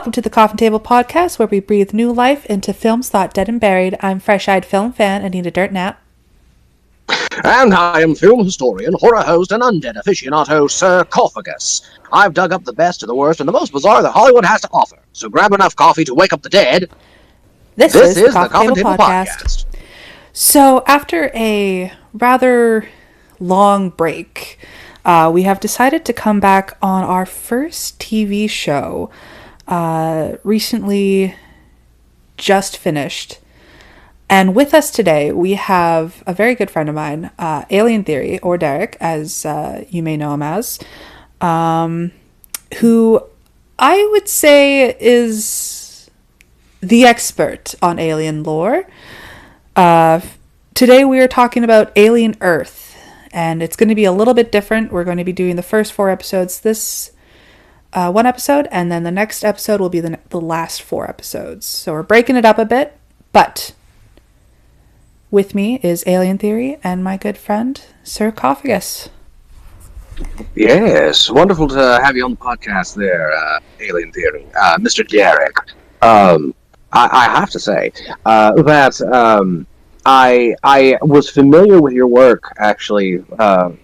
Welcome to the Coffin Table Podcast, where we breathe new life into films thought dead and buried. I'm fresh-eyed film fan Anita Dirtnap. And I am film historian, horror host, and undead aficionado, Sir Coffagus. I've dug up the best of the worst and the most bizarre that Hollywood has to offer. So grab enough coffee to wake up the dead. This is the Coffin Table Podcast. So after a rather long break, we have decided to come back on our first TV show. Recently just finished. And with us today, we have a very good friend of mine, Alien Theory, or Derek, as you may know him as, who I would say is the expert on alien lore. Today we are talking about Alien Earth, and it's going to be a little bit different. We're going to be doing the first 4 episodes this one episode, and then the next episode will be the last 4 episodes. So we're breaking it up a bit, but with me is Alien Theory and my good friend, Sir Coffagus. Yes, wonderful to have you on the podcast there, Alien Theory. Mr. Derek. I have to say that I was familiar with your work, actually, and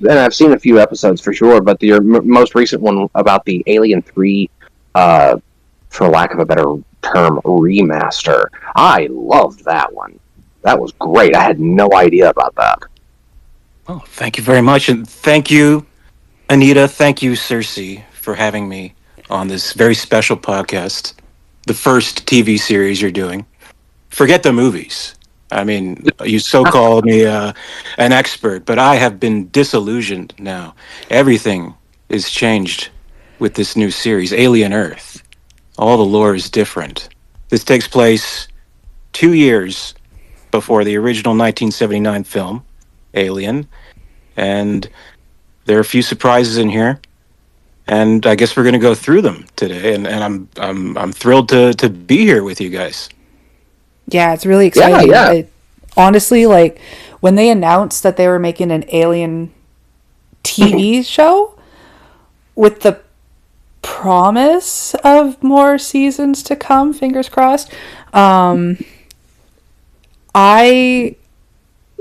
I've seen a few episodes for sure, but your most recent one about the Alien 3, for lack of a better term, remaster. I loved that one. That was great. I had no idea about that. Oh, thank you very much. And thank you, Anita. Thank you, Cersei, for having me on this very special podcast. The first TV series you're doing. Forget the movies. I mean, you so-called me an expert, but I have been disillusioned now. Everything is changed with this new series, Alien Earth. All the lore is different. This takes place 2 years before the original 1979 film, Alien, and there are a few surprises in here, and I guess we're going to go through them today, and I'm thrilled to be here with you guys. Yeah, it's really exciting. Yeah. Honestly, like, when they announced that they were making an Alien TV show with the promise of more seasons to come, fingers crossed, I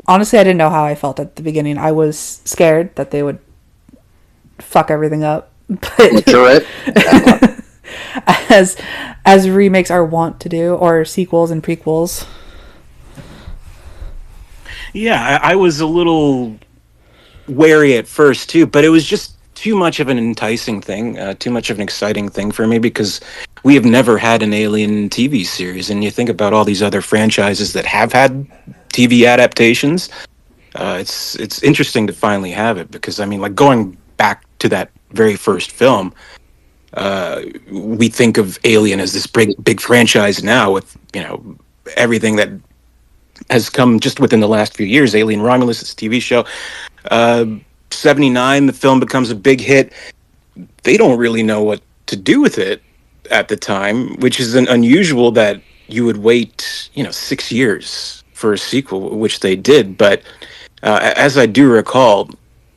didn't know how I felt at the beginning. I was scared that they would fuck everything up. But as remakes are wont to do, or sequels and prequels. Yeah, I was a little wary at first too, but it was just too much of an enticing thing, too much of an exciting thing for me, because we have never had an Alien TV series, and you think about all these other franchises that have had TV adaptations. It's interesting to finally have it, because I mean, like, going back to that very first film, we think of Alien as this big franchise now, with, you know, everything that has come just within the last few years. Alien Romulus, this TV show. 79, the film becomes a big hit. They don't really know what to do with it at the time, which is unusual that you would wait, 6 years for a sequel, which they did. But as I do recall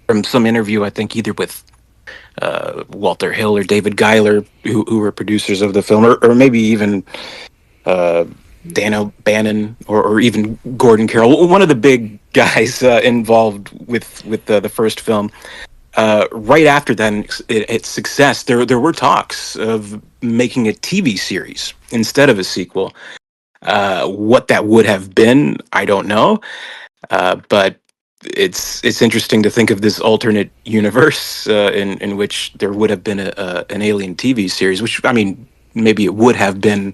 from some interview, I think either with Walter Hill or David Giler, who were producers of the film, or maybe even Dan O'Bannon or even Gordon Carroll, one of the big guys involved with the first film. Right after that, its success, there were talks of making a TV series instead of a sequel. What that would have been, I don't know, but it's interesting to think of this alternate universe in which there would have been an Alien TV series, which, I mean, maybe it would have been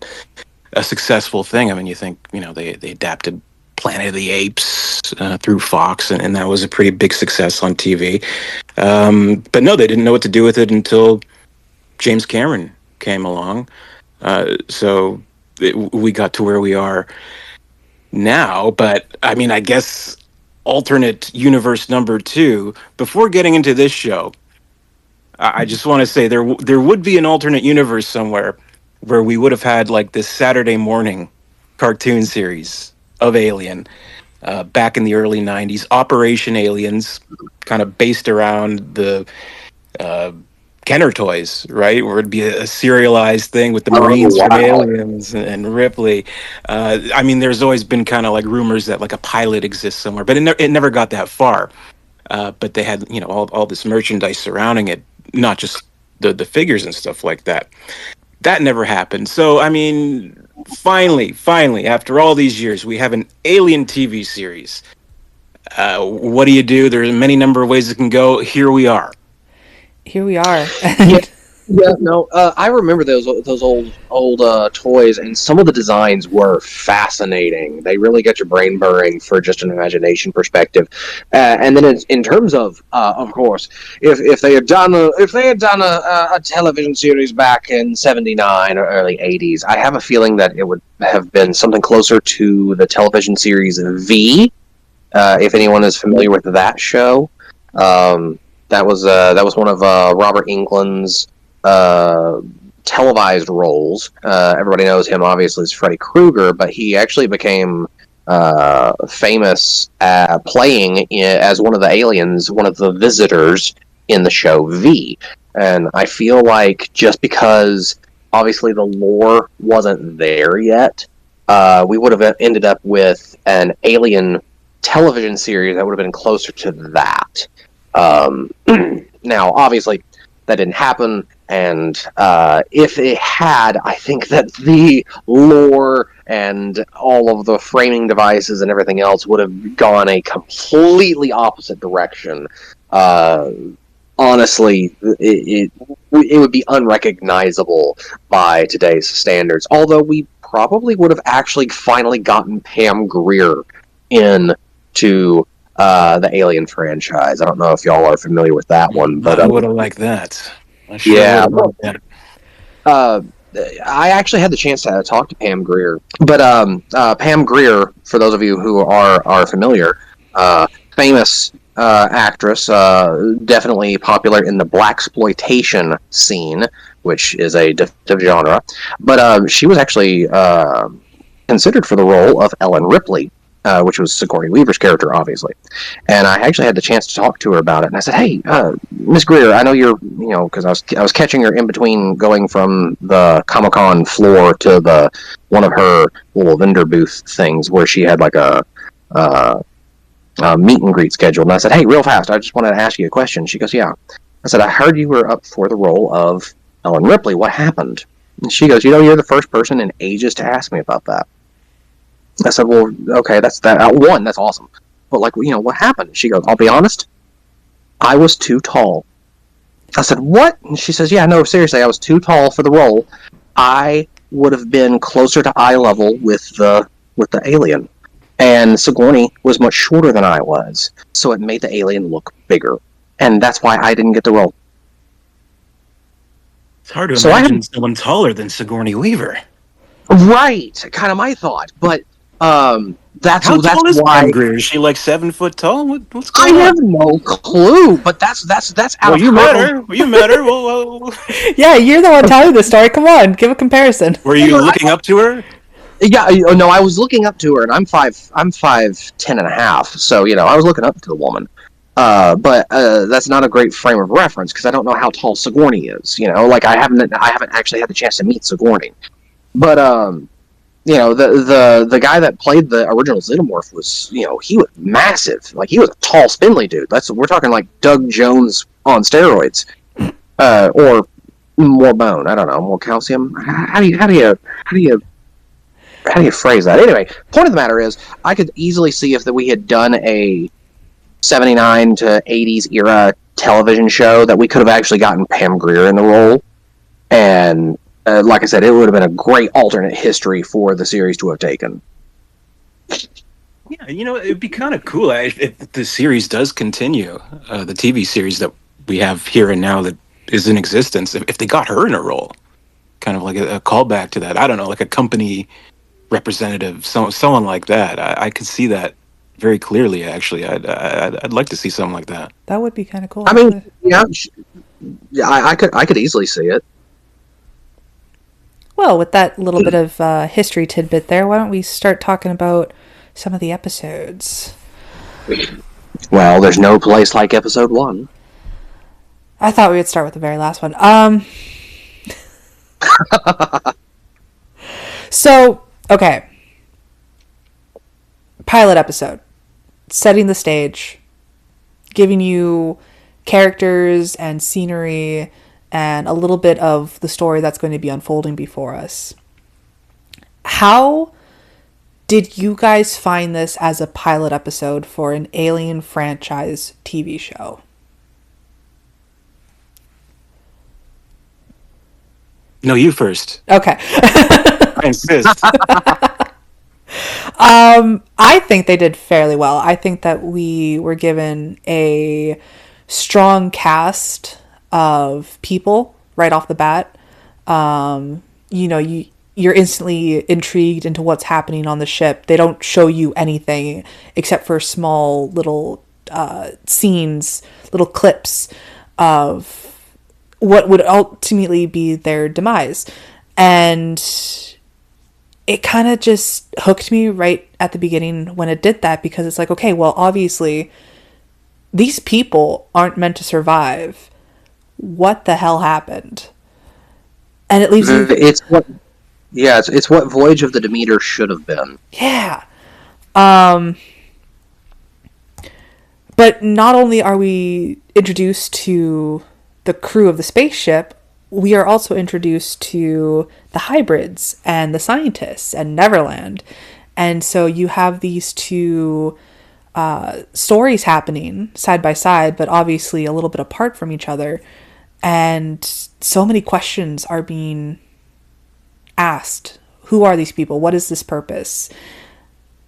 a successful thing. I mean, you think, they adapted Planet of the Apes through Fox, and that was a pretty big success on TV. But no, they didn't know what to do with it until James Cameron came along. So we got to where we are now. But I mean, I guess alternate universe number 2, before getting into this show, I just want to say there would be an alternate universe somewhere where we would have had, like, this Saturday morning cartoon series of Alien back in the early 90s, Operation Aliens, kind of based around the Kenner toys, right? Where it'd be a serialized thing with the Oh Marines from wow! Aliens and Ripley. I mean, there's always been kind of like rumors that like a pilot exists somewhere, but it never got that far. But they had, all this merchandise surrounding it, not just the figures and stuff like that. That never happened. So, I mean, finally, after all these years, we have an Alien TV series. What do? There's many number of ways it can go. Here we are. Here we are. Yeah, yeah, no, I remember those old toys, and some of the designs were fascinating. They really get your brain burning for just an imagination perspective. And then in terms of course, if they had done a television series back in '79 or early '80s, I have a feeling that it would have been something closer to the television series V. If anyone is familiar with that show. That was one of Robert Englund's televised roles. Everybody knows him obviously as Freddy Krueger, but he actually became famous playing as one of the aliens, one of the visitors in the show V. And I feel like just because obviously the lore wasn't there yet, we would have ended up with an alien television series that would have been closer to that. Now, obviously, that didn't happen, and if it had, I think that the lore and all of the framing devices and everything else would have gone a completely opposite direction. Honestly, it would be unrecognizable by today's standards, although we probably would have actually finally gotten Pam Grier into the Alien franchise. I don't know if y'all are familiar with that one, but I would have liked that. I sure yeah, would've liked I actually had the chance to talk to Pam Grier. But Pam Grier, for those of you who are familiar, famous actress, definitely popular in the blaxploitation scene, which is a different genre. But she was actually considered for the role of Ellen Ripley, which was Sigourney Weaver's character, obviously. And I actually had the chance to talk to her about it. And I said, "Hey, Miss Greer, I know you're, because I was catching her in between going from the Comic-Con floor to the one of her little vendor booth things where she had like a meet and greet scheduled." And I said, "Hey, real fast, I just wanted to ask you a question." She goes, "Yeah." I said, "I heard you were up for the role of Ellen Ripley. What happened?" And she goes, "You're the first person in ages to ask me about that." I said, "Well, okay, that's that. One, that's awesome. But what happened?" She goes, "I'll be honest, I was too tall." I said, "What?" And she says, "Yeah, no, seriously, I was too tall for the role. I would have been closer to eye level with the alien, and Sigourney was much shorter than I was, so it made the alien look bigger, and that's why I didn't get the role." It's hard to imagine someone taller than Sigourney Weaver. Right, kind of my thought, but that's How tall is why. Pam Grier? Is she like 7 foot tall? What's going on? I have no clue, but that's out Well, of you met her. her. You met her. Well, Yeah, you're the one telling the story. Come on, give a comparison. were you looking up to her? Yeah, no, I was looking up to her, and I'm 5'10" and a half, so I was looking up to the woman. But that's not a great frame of reference because I don't know how tall Sigourney is. Like I haven't actually had the chance to meet Sigourney, but the guy that played the original Xenomorph was, he was massive. Like he was a tall, spindly dude. We're talking like Doug Jones on steroids, or more bone. I don't know, more calcium. How do you phrase that? Anyway, point of the matter is, I could easily see if we had done a '79 to '80s era television show that we could have actually gotten Pam Grier in the role, and like I said, it would have been a great alternate history for the series to have taken. Yeah, it'd be kind of cool if the series does continue, the TV series that we have here and now that is in existence. If they got her in a role, kind of like a callback to that. I don't know, like a company representative, someone like that. I could see that very clearly. Actually, I'd like to see something like that. That would be kind of cool. I mean, yeah, I could easily see it. Well, with that little bit of history tidbit there, why don't we start talking about some of the episodes? Well, there's no place like episode 1. I thought we would start with the very last one. So okay, pilot episode, setting the stage, giving you characters and scenery and a little bit of the story that's going to be unfolding before us. How did you guys find this as a pilot episode for an Alien franchise TV show? No, you first. Okay. I insist. I think they did fairly well. I think that we were given a strong cast of people right off the bat. You're instantly intrigued into what's happening on the ship. They don't show you anything except for small little scenes, little clips of what would ultimately be their demise. And it kind of just hooked me right at the beginning when it did that, because it's like, okay, well, obviously these people aren't meant to survive. What the hell happened? And it leaves you. It's what, yeah, it's what Voyage of the Demeter should have been. Yeah. But not only are we introduced to the crew of the spaceship, we are also introduced to the hybrids and the scientists and Neverland. And so you have these two stories happening side by side, but obviously a little bit apart from each other. And so many questions are being asked. Who are these people? What is this purpose?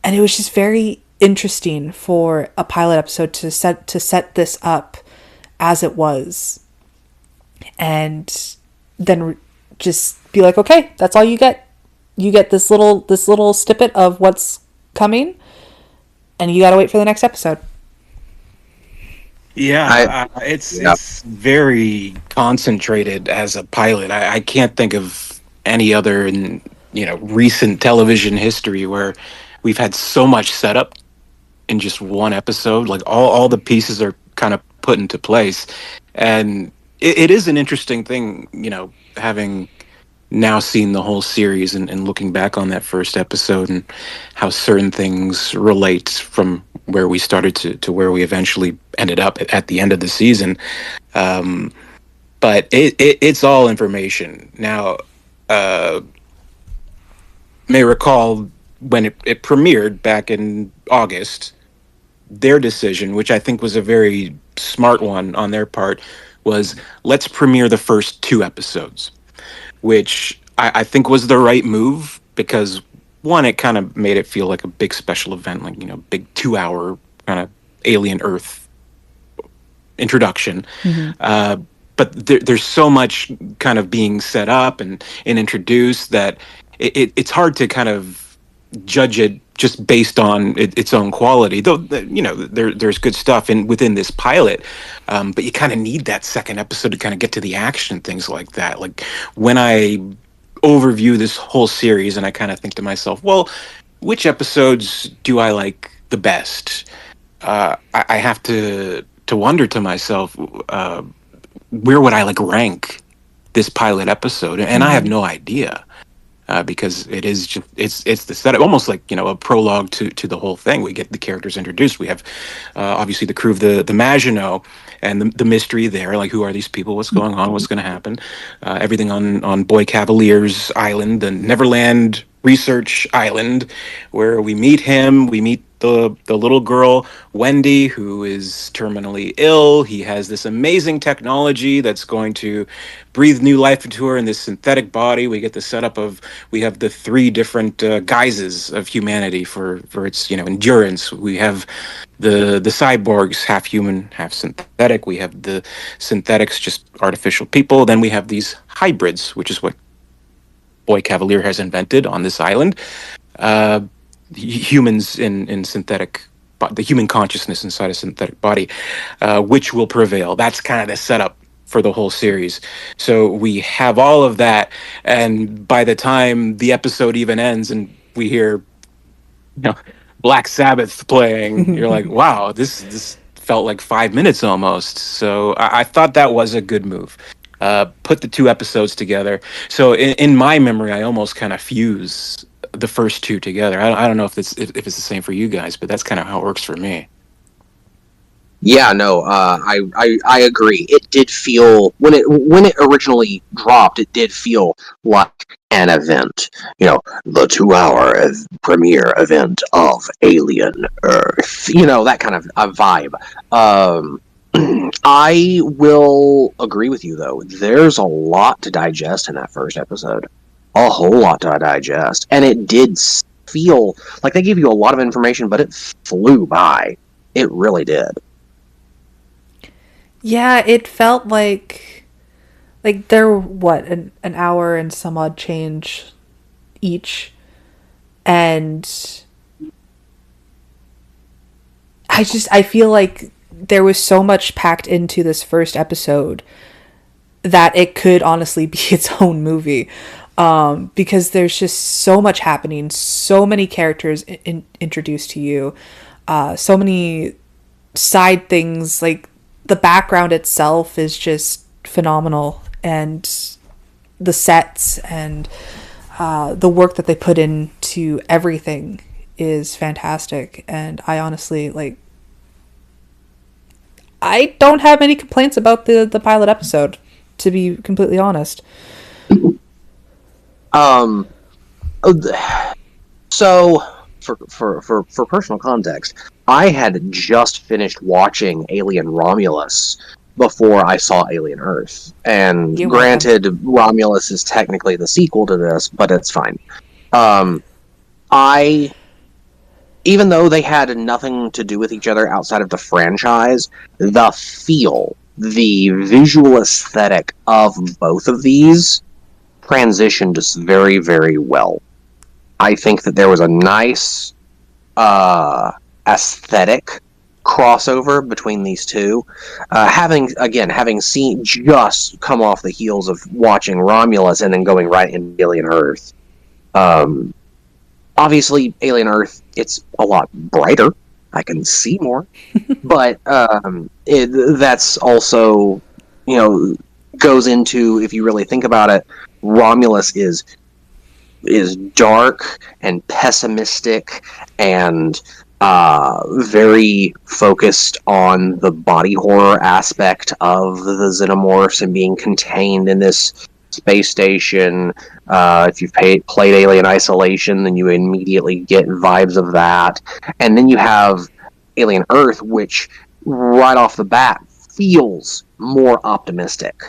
And it was just very interesting for a pilot episode to set this up as it was, and then just be like, okay, that's all you get. You get this little snippet of what's coming, and you gotta wait for the next episode. Yeah, it's very concentrated as a pilot. I can't think of any other in recent television history where we've had so much setup in just one episode. Like all the pieces are kind of put into place, and it is an interesting thing, having now seen the whole series and looking back on that first episode and how certain things relate from where we started to where we eventually ended up at the end of the season. But it's all information. Now, may recall when it premiered back in August, their decision, which I think was a very smart one on their part, was let's premiere the first two episodes, which I think was the right move because one, it kind of made it feel like a big special event, like big 2 hour kind of Alien Earth introduction. But there's so much kind of being set up and introduced that it's hard to kind of judge it just based on its own quality. Though there's good stuff within this pilot, but you kind of need that second episode to kind of get to the action and things like that. Like when I overview this whole series and I kind of think to myself, well, which episodes do I like the best? I have to wonder to myself, where would I rank this pilot episode? And I have no idea. Because it is just it's the setup, almost like a prologue to the whole thing. We get the characters introduced. We have obviously the crew of the Maginot and the mystery there, like who are these people, what's going on, what's going to happen, everything on Boy Cavalier's island, the Neverland Research Island, where we meet him. We meet the little girl Wendy, who is terminally ill. He has this amazing technology that's going to breathe new life into her in this synthetic body. We get the setup of, we have the three different guises of humanity for its endurance. We have the cyborgs, half human, half synthetic. We have the synthetics, just artificial people. Then we have these hybrids, which is what Boy Cavalier has invented on this island. Humans in synthetic, the human consciousness inside a synthetic body, which will prevail. That's kind of the setup for the whole series. So we have all of that, and by the time the episode even ends and we hear Black Sabbath playing, you're like, wow, this felt like 5 minutes almost. So I thought that was a good move. Put the two episodes together. So in my memory, I almost kind of fuse the first two together. I don't know if it's the same for you guys, but that's kind of how it works for me. Yeah, no, I agree. It did feel when it originally dropped, it did feel like an event. You know, the 2 hour premiere event of Alien Earth. You know, that kind of a vibe. Um, I will agree with you though. There's a lot to digest in that first episode. A whole lot to digest, and it did feel like they gave you a lot of information, but it flew by. It really did. Yeah, it felt like they're what an hour and some odd change each, and I feel like there was so much packed into this first episode that it could honestly be its own movie, because there's just so much happening, so many characters introduced to you, so many side things. Like the background itself is just phenomenal, and the sets and the work that they put into everything is fantastic. And I honestly like, I don't have any complaints about the pilot episode, to be completely honest. Um, so for personal context, I had just finished watching Alien Romulus before I saw Alien Earth. And You're welcome. granted, Romulus is technically the sequel to this, but it's fine. Um, I even though they had nothing to do with each other outside of the franchise, the feel, the visual aesthetic of both of these transitioned just very, very well. I think that there was a nice aesthetic crossover between these two. Having seen just come off the heels of watching Romulus and then going right into Alien Earth. Um, Obviously, Alien Earth, it's a lot brighter. I can see more, but that's also, you know, goes into, if you really think about it, Romulus is dark and pessimistic and very focused on the body horror aspect of the xenomorphs and being contained in this space station. If you've played Alien Isolation, then you immediately get vibes of that. And then you have Alien Earth, which right off the bat feels more optimistic.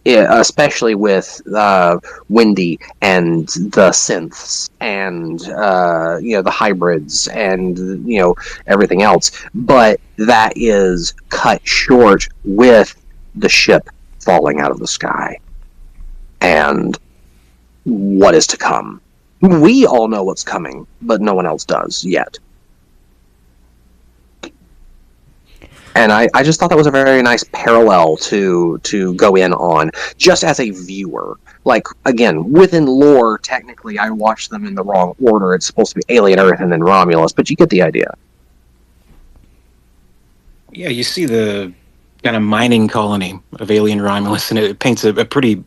Yeah, especially with Wendy and the synths and the hybrids and everything else, but that is cut short with the ship falling out of the sky and what is to come. We all know what's coming, but no one else does yet. And I just thought that was a very nice parallel to go in on, just as a viewer. Like, again, within lore, technically, I watched them in the wrong order. It's supposed to be Alien Earth and then Romulus, but you get the idea. Yeah, you see the kind of mining colony of Alien Romulus, and it paints a pretty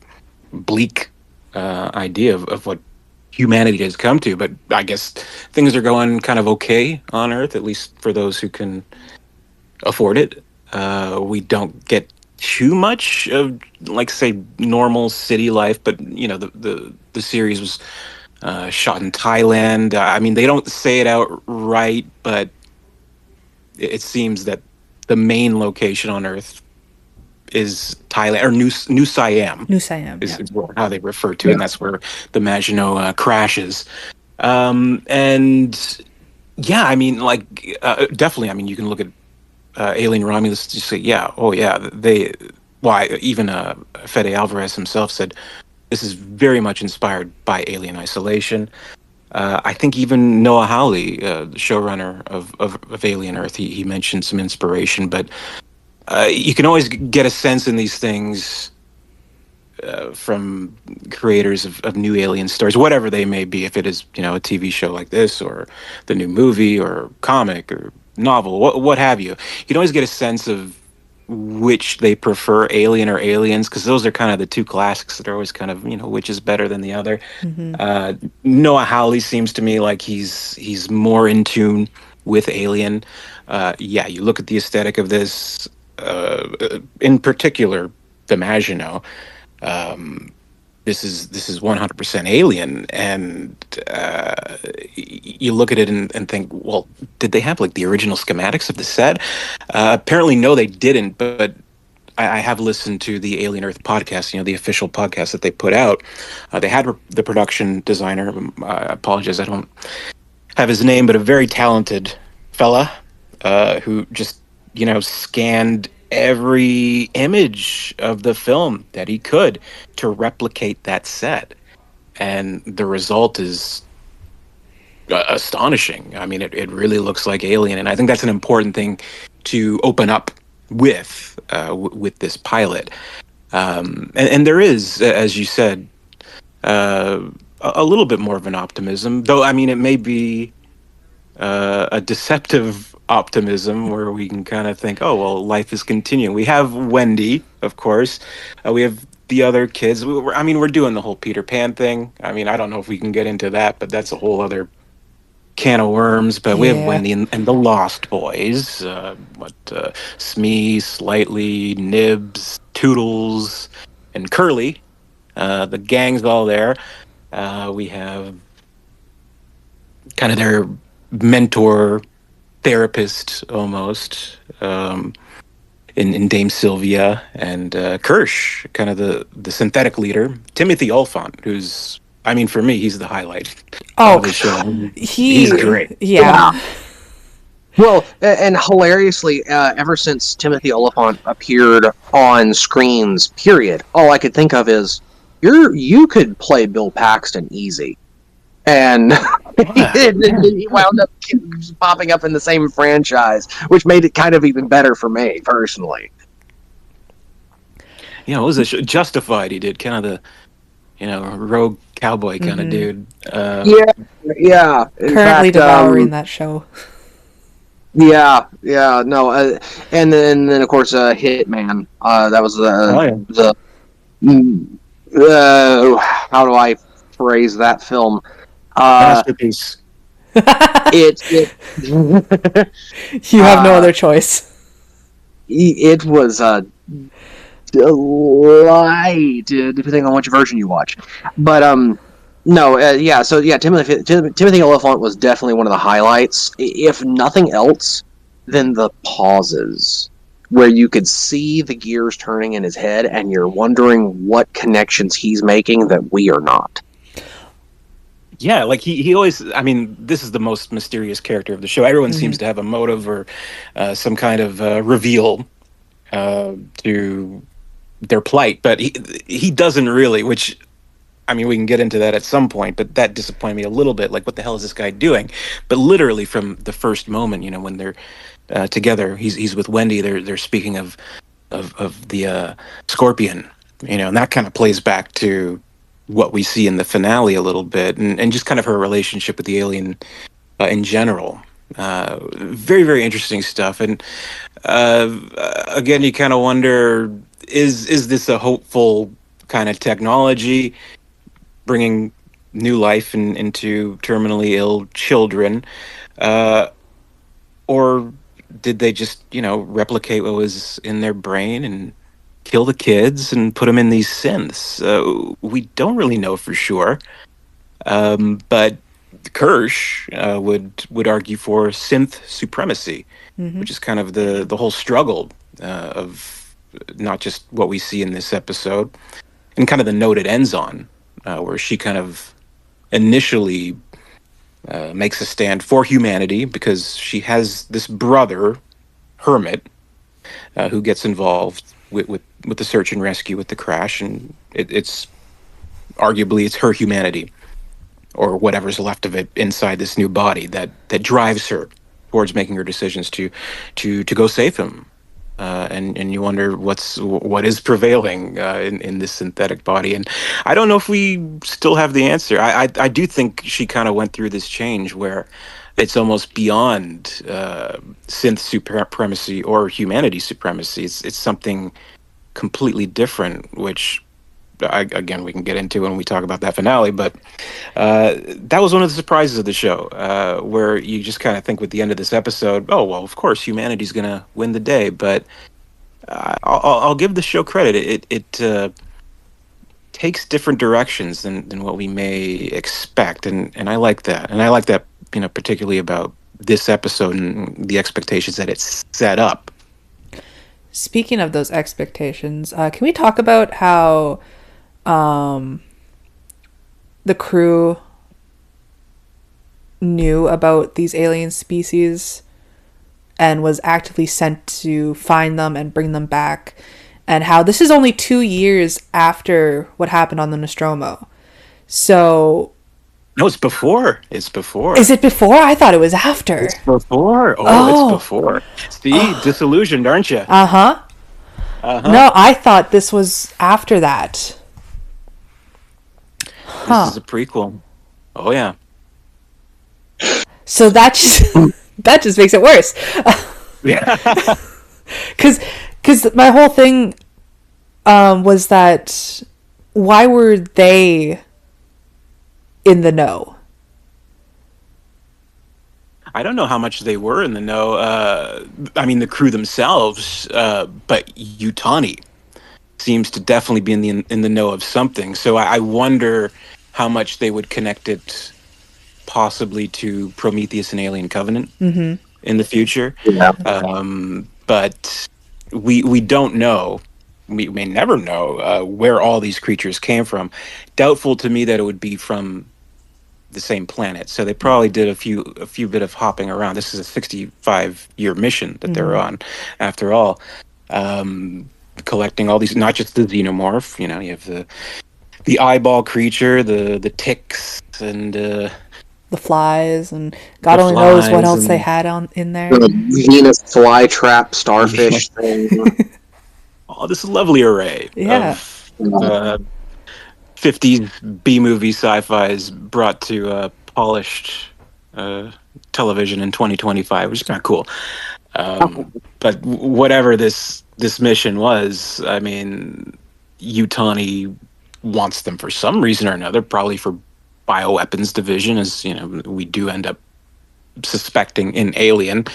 bleak idea of what humanity has come to. But I guess things are going kind of okay on Earth, at least for those who can afford it. We don't get too much of, like, say, normal city life, but the series was shot in Thailand. I mean, they don't say it outright, but it seems that the main location on Earth is Thailand, or New Siam. New Siam, is, yeah. is how they refer to it, and that's where the Maginot crashes. And yeah, I mean, like, definitely. I mean, you can look at Alien Romulus to say, yeah, oh yeah, even Fede Alvarez himself said this is very much inspired by Alien Isolation. I think even Noah Hawley, the showrunner of Alien Earth, he mentioned some inspiration, but you can always get a sense in these things from creators of new Alien stories, whatever they may be, if it is a TV show like this or the new movie or comic or novel, what have you. You can always get a sense of which they prefer, Alien or Aliens, because those are kind of the two classics that are always kind of, which is better than the other. Mm-hmm. Noah Hawley seems to me like he's more in tune with Alien. Yeah, you look at the aesthetic of this, in particular, the Maginot. Um, this is 100% Alien, and you look at it and think, well, did they have like the original schematics of the set? Apparently, no, they didn't. But I have listened to the Alien Earth podcast, the official podcast that they put out. They had the production designer. I apologize, I don't have his name, but a very talented fella who just scanned every image of the film that he could to replicate that set, and the result is astonishing. I mean, it really looks like Alien, and I think that's an important thing to open up with this pilot. And there is, as you said, a little bit more of an optimism, though. I mean, it may be a deceptive optimism where we can kind of think, oh, well, life is continuing. We have Wendy, of course. We have the other kids. We're doing the whole Peter Pan thing. I mean, I don't know if we can get into that, but that's a whole other can of worms. But we have Yeah. Wendy and the Lost Boys. Smee, Slightly, Nibs, Toodles, and Curly. The gang's all there. We have kind of their mentor, therapist almost, in Dame Sylvia, and Kirsch, kind of the synthetic leader. Timothy Olyphant, who's, I mean, for me, he's the highlight Oh, of the show. He's he, great. yeah. Well, and hilariously, ever since Timothy Olyphant appeared on screens, period, all I could think of is you could play Bill Paxton easy, and he wound up popping up in the same franchise, which made it kind of even better for me personally. What was it? Justified. He did kind of the rogue cowboy kind of dude. Yeah. In Currently fact, devouring that show. Yeah, no, and then of course, Hitman. That was how do I phrase that film? Masterpiece. It You have no other choice. it was a delight, depending on which version you watch. But no, yeah. So yeah, Timothy Olyphant was definitely one of the highlights. If nothing else, then the pauses where you could see the gears turning in his head, and you're wondering what connections he's making that we are not. Yeah, like he always. I mean, this is the most mysterious character of the show. Everyone seems to have a motive or some kind of reveal to their plight, but he doesn't really. Which, I mean, we can get into that at some point, but that disappointed me a little bit. Like, what the hell is this guy doing? But literally from the first moment, when they're together, he's with Wendy. They're speaking of the Scorpion, and that kind of plays back to what we see in the finale a little bit, and just kind of her relationship with the alien in general. Very, very interesting stuff. And again, you kind of wonder, is this a hopeful kind of technology bringing new life into terminally ill children, or did they just replicate what was in their brain and kill the kids and put them in these synths? We don't really know for sure, but Kirsch would argue for synth supremacy, which is kind of the whole struggle of not just what we see in this episode, and kind of the note it ends on, where she kind of initially makes a stand for humanity because she has this brother, Hermit, who gets involved with the search and rescue with the crash, and it's arguably it's her humanity or whatever's left of it inside this new body that drives her towards making her decisions to go save him. And you wonder what is prevailing in this synthetic body, and I don't know if we still have the answer. I do think she kind of went through this change where it's almost beyond synth supremacy or humanity supremacy. It's something completely different, which again we can get into when we talk about that finale. But that was one of the surprises of the show, where you just kind of think with the end of this episode, oh well, of course humanity's gonna win the day. But I'll give the show credit. It takes different directions than what we may expect, and I like that. And I like that, particularly about this episode and the expectations that it's set up. Speaking of those expectations, can we talk about how the crew knew about these alien species and was actively sent to find them and bring them back, and how this is only 2 years after what happened on the Nostromo? So No, it's before. It's before. is it before? I thought it was after. It's before. Oh. It's before. See, disillusioned, aren't you? Uh-huh. No, I thought this was after that. This is a prequel. Oh yeah. So that just makes it worse. Yeah. Because my whole thing was that why were they in the know? I don't know how much they were in the know. I mean, the crew themselves, but Utani seems to definitely be in the know of something. So I wonder how much they would connect it possibly to Prometheus and Alien Covenant in the future. Yeah. But we don't know. We may never know where all these creatures came from. Doubtful to me that it would be from the same planet. So they probably did a few bit of hopping around. This is a 65-year mission that they're on, after all. Collecting all these, not just the xenomorph. You have the eyeball creature, the ticks, and The flies, and God only knows what else they had in there. The Venus flytrap starfish thing. Oh, this lovely array of 50s B-movie sci-fis brought to polished television in 2025, which is kind of cool. But whatever this mission was, I mean, Utani wants them for some reason or another, probably for bioweapons division, as we do end up suspecting in Alien.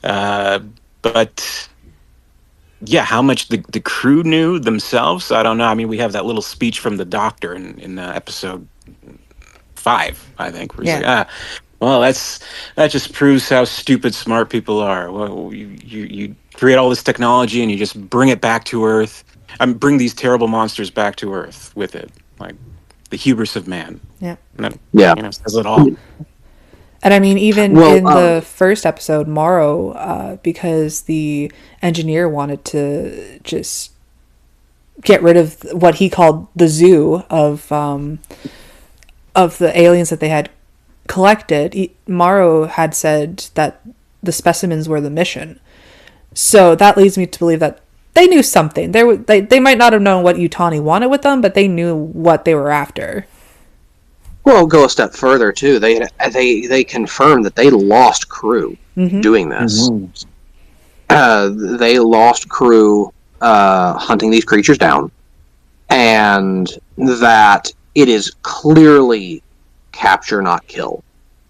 But yeah, how much the crew knew themselves, I don't know. I mean, we have that little speech from the doctor in episode 5, I think, where he's like, well, that just proves how stupid smart people are. Well, you create all this technology and you just bring it back to Earth. Bring these terrible monsters back to Earth with it, like the hubris of man. Yeah. Says it all. And I mean, even in the first episode, Morrow, because the engineer wanted to just get rid of what he called the zoo of the aliens that they had collected, Morrow had said that the specimens were the mission. So that leads me to believe that they knew something. They might not have known what Utani wanted with them, but they knew what they were after. Well, go a step further too. They confirmed that they lost crew doing this. They lost crew hunting these creatures down, and that it is clearly capture, not kill.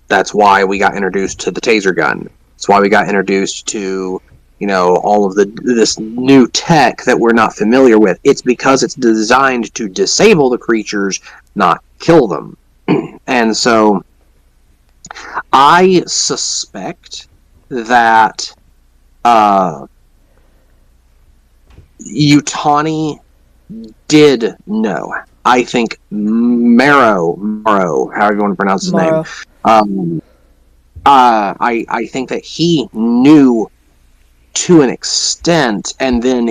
That's why we got introduced to the taser gun. That's why we got introduced to all of this new tech that we're not familiar with. It's because it's designed to disable the creatures, not kill them. And so I suspect that Utani did know. I think Morrow, however you want to pronounce his name, I think that he knew to an extent, and then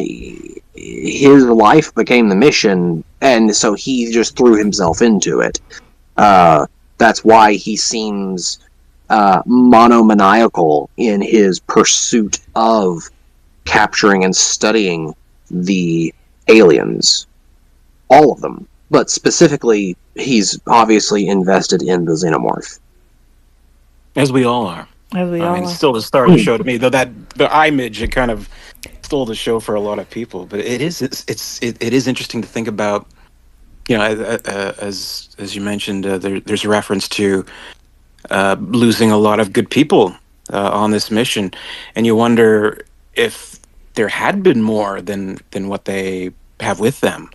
his life became the mission, and so he just threw himself into it. That's why he seems monomaniacal in his pursuit of capturing and studying the aliens. All of them. But specifically, he's obviously invested in the xenomorph. As we all are. as we I all mean, it's are. still the star of the show to me, though that the image it kind of stole the show for a lot of people. But it is interesting to think about. You know, as you mentioned, there's a reference to losing a lot of good people on this mission, and you wonder if there had been more than what they have with them.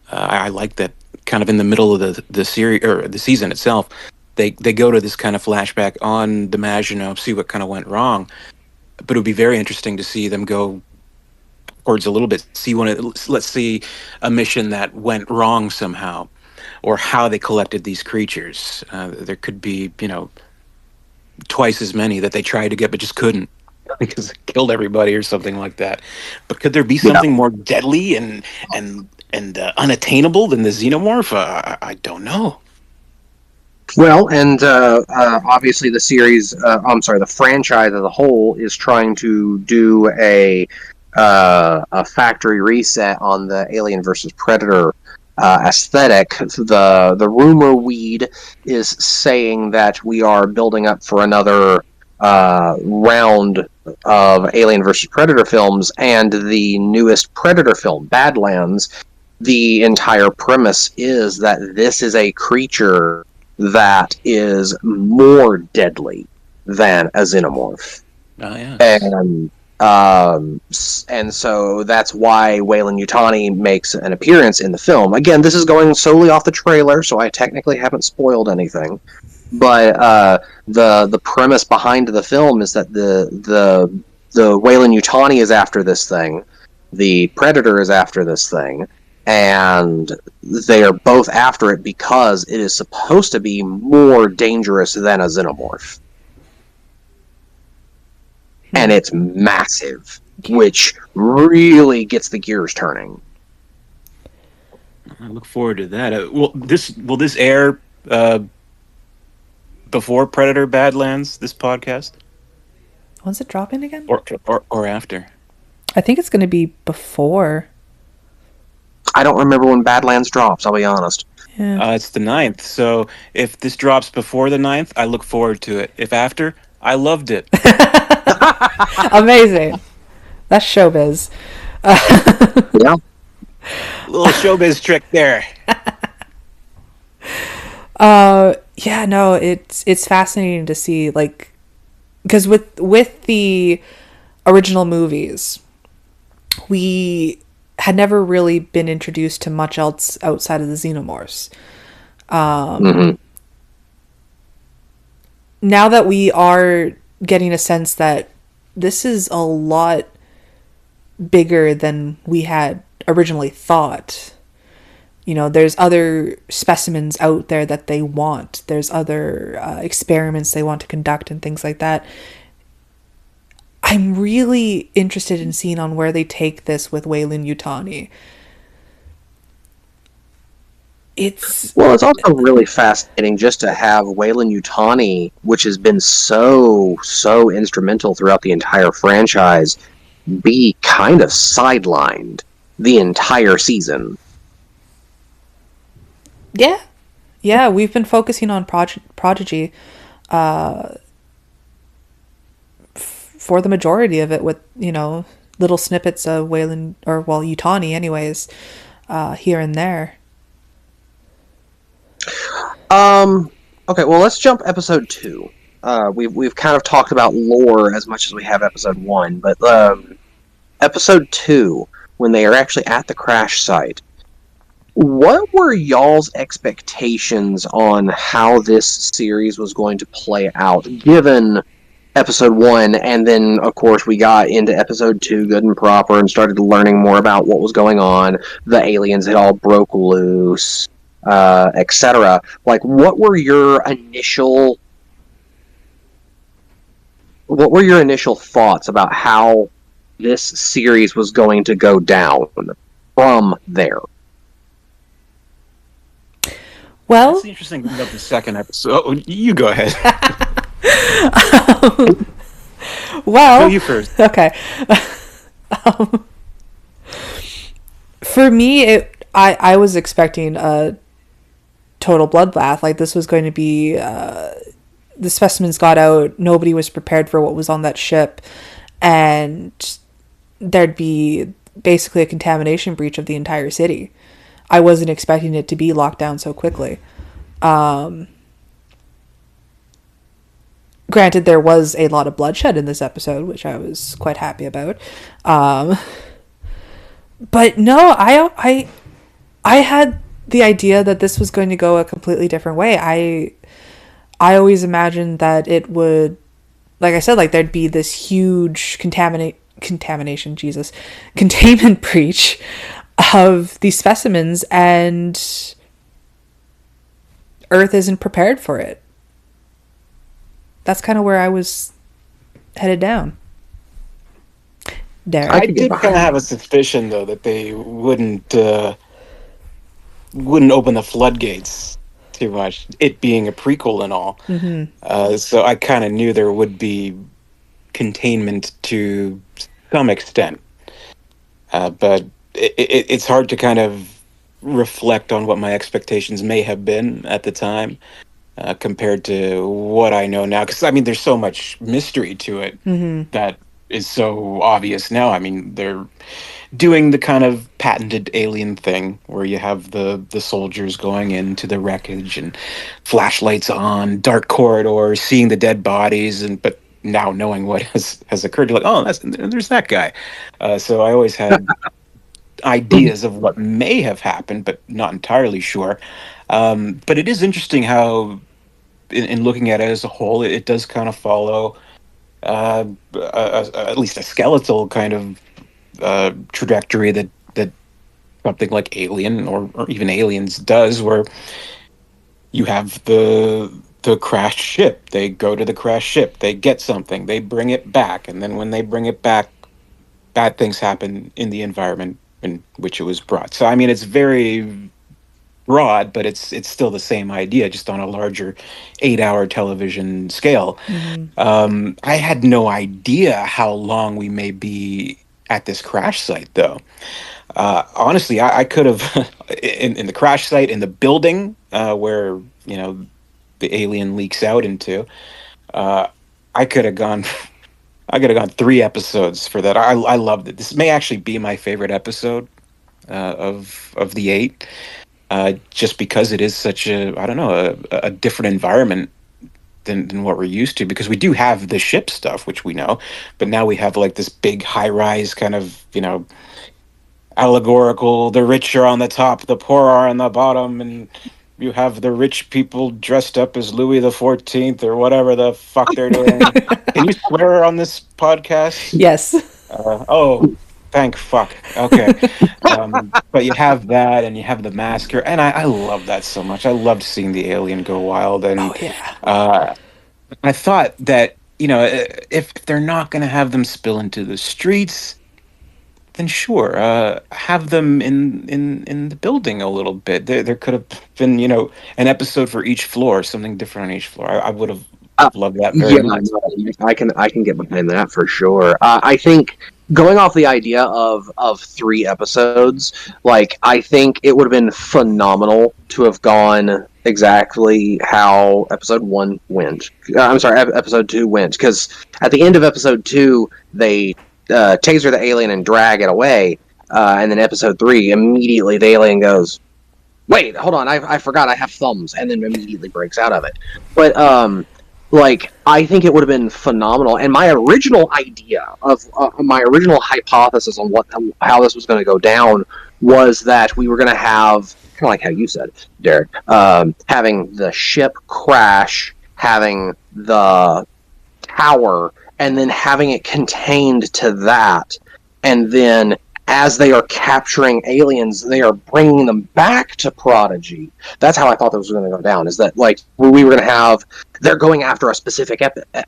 I like that kind of in the middle of the series or the season itself. They go to this kind of flashback on the Maginot, see what kind of went wrong. But it would be very interesting to see them go towards a little bit, see let's see a mission that went wrong somehow, or how they collected these creatures. There could be, twice as many that they tried to get but just couldn't because it killed everybody or something like that. But could there be Yeah. something more deadly and unattainable than the xenomorph? I don't know. Well, and obviously the series, the franchise as a whole is trying to do a factory reset on the Alien versus Predator aesthetic. The rumor weed is saying that we are building up for another round of Alien versus Predator films, and the newest Predator film, Badlands. The entire premise is that this is a creature that is more deadly than a xenomorph. Oh yes. And so that's why Weyland Yutani makes an appearance in the film. Again, this is going solely off the trailer, so I technically haven't spoiled anything. But the premise behind the film is that the Weyland Yutani is after this thing, the Predator is after this thing, and they are both after it because it is supposed to be more dangerous than a xenomorph. And it's massive, which really gets the gears turning. I look forward to that. Will this air before Predator Badlands? This podcast, When's it dropping again? or after? I think it's going to be before. I don't remember when Badlands drops, I'll be honest. Yeah. It's the 9th. So if this drops before the 9th, I look forward to it. If after, I loved it. Amazing. That's showbiz. Yeah. Little showbiz trick there. Yeah, no, it's fascinating to see, like, because with the original movies, we had never really been introduced to much else outside of the xenomorphs. Mm-hmm. Now that we are getting a sense that this is a lot bigger than we had originally thought. There's other specimens out there that they want. There's other experiments they want to conduct and things like that. I'm really interested in seeing on where they take this with Weyland Yutani. It's also really fascinating just to have Weyland Yutani, which has been so instrumental throughout the entire franchise, be kind of sidelined the entire season. Yeah, we've been focusing on Prodigy for the majority of it, with little snippets of Weyland, or Yutani anyways, here and there. Okay, well, let's jump episode 2. We've kind of talked about lore as much as we have episode 1, but episode 2, when they are actually at the crash site, what were y'all's expectations on how this series was going to play out, given episode 1, and then, of course, we got into episode 2 good and proper and started learning more about what was going on. The aliens had all broke loose, etc. Like, what were your initial thoughts about how this series was going to go down from there? Well, That's the interesting thing about the second episode. Oh, you go ahead. well, No, you first. Okay. For me, I was expecting a total bloodbath. Like, this was going to be the specimens got out, nobody was prepared for what was on that ship, and there'd be basically a contamination breach of the entire city. I wasn't expecting it to be locked down so quickly. Granted, there was a lot of bloodshed in this episode, which I was quite happy about. But no, I had the idea that this was going to go a completely different way. I always imagined that it would, like I said, like there'd be this huge contamination, Jesus, containment breach of these specimens, and Earth isn't prepared for it. That's kind of where I was headed down. Derek. I did kind of have a suspicion, though, that they wouldn't open the floodgates too much, it being a prequel and all. So I kind of knew there would be containment to some extent. But it's hard to kind of reflect on what my expectations may have been at the time compared to what I know now. Because, I mean, there's so much mystery to it that is so obvious now. I mean, they're doing the kind of patented Alien thing where you have the soldiers going into the wreckage and flashlights on, dark corridors, seeing the dead bodies, but now knowing what has occurred, you're like, oh, there's that guy. So I always had ideas of what may have happened, but not entirely sure. But it is interesting how, in looking at it as a whole, it does kind of follow at least a skeletal kind of trajectory that something like Alien or even Aliens does, where you have the crashed ship. They go to the crashed ship. They get something. They bring it back, and then when they bring it back, bad things happen in the environment in which it was brought. So I mean, it's very broad, but it's still the same idea, just on a larger 8-hour television scale. I had no idea how long we may be at this crash site, though. Honestly, I could have in the crash site, in the building where the alien leaks out into. I could have gone. I could have gone 3 episodes for that. I loved it. This may actually be my favorite episode of the 8. Just because it is such a different environment than what we're used to, because we do have the ship stuff, which we know, but now we have like this big high-rise kind of, allegorical, the rich are on the top, the poor are on the bottom, and you have the rich people dressed up as Louis the 14th or whatever the fuck they're doing. Can you swear on this podcast? Yes. Thank fuck. Okay. But you have that, and you have the massacre, and I love that so much. I loved seeing the alien go wild, and I thought that, if they're not going to have them spill into the streets, then sure, have them in the building a little bit. There could have been, an episode for each floor, something different on each floor. I would have loved that very much. I can get behind that for sure. I think, going off the idea of 3 episodes, I think it would have been phenomenal to have gone exactly how episode 1 went. Episode 2 went, because at the end of episode 2, they taser the alien and drag it away, and then episode 3, immediately the alien goes, "Wait, hold on, I forgot I have thumbs," and then immediately breaks out of it. But I think it would have been phenomenal. And my original idea of my original hypothesis on how this was going to go down was that we were going to have, kind of like how you said, Derek, having the ship crash, having the tower, and then having it contained to that, and then as they are capturing aliens, they are bringing them back to Prodigy. That's how I thought this was going to go down, is that, we were going to have, they're going after a specific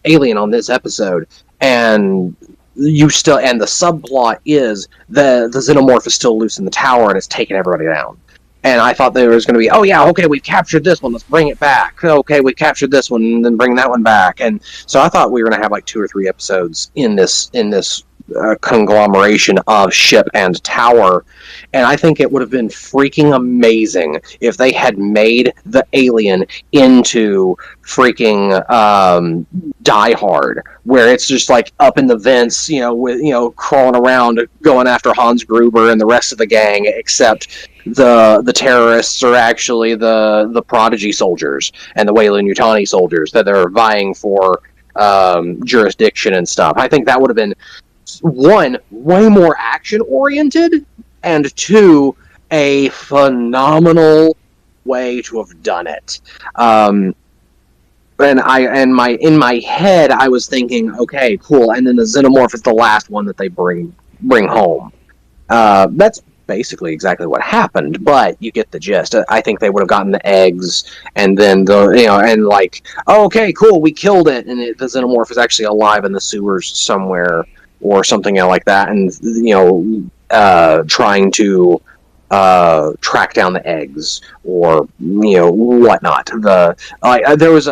alien on this episode, and the subplot is the Xenomorph is still loose in the tower and it's taking everybody down. And I thought there was going to be, oh yeah, okay, we've captured this one, let's bring it back. Okay, we captured this one, and then bring that one back. And so I thought we were going to have 2 or 3 episodes in this conglomeration of ship and tower. And I think it would have been freaking amazing if they had made the alien into freaking Die Hard, where it's just like up in the vents, with crawling around, going after Hans Gruber and the rest of the gang, except the terrorists are actually the Prodigy soldiers and the Weyland-Yutani soldiers that they're vying for jurisdiction and stuff. I think that would have been, one, way more action oriented, and two, a phenomenal way to have done it. And in my head I was thinking, okay, cool, and then the Xenomorph is the last one that they bring home. That's basically exactly what happened, but you get the gist. I think they would have gotten the eggs, and then okay, cool, we killed it, and the Xenomorph is actually alive in the sewers somewhere or something like that, and trying to track down the eggs or whatnot. There was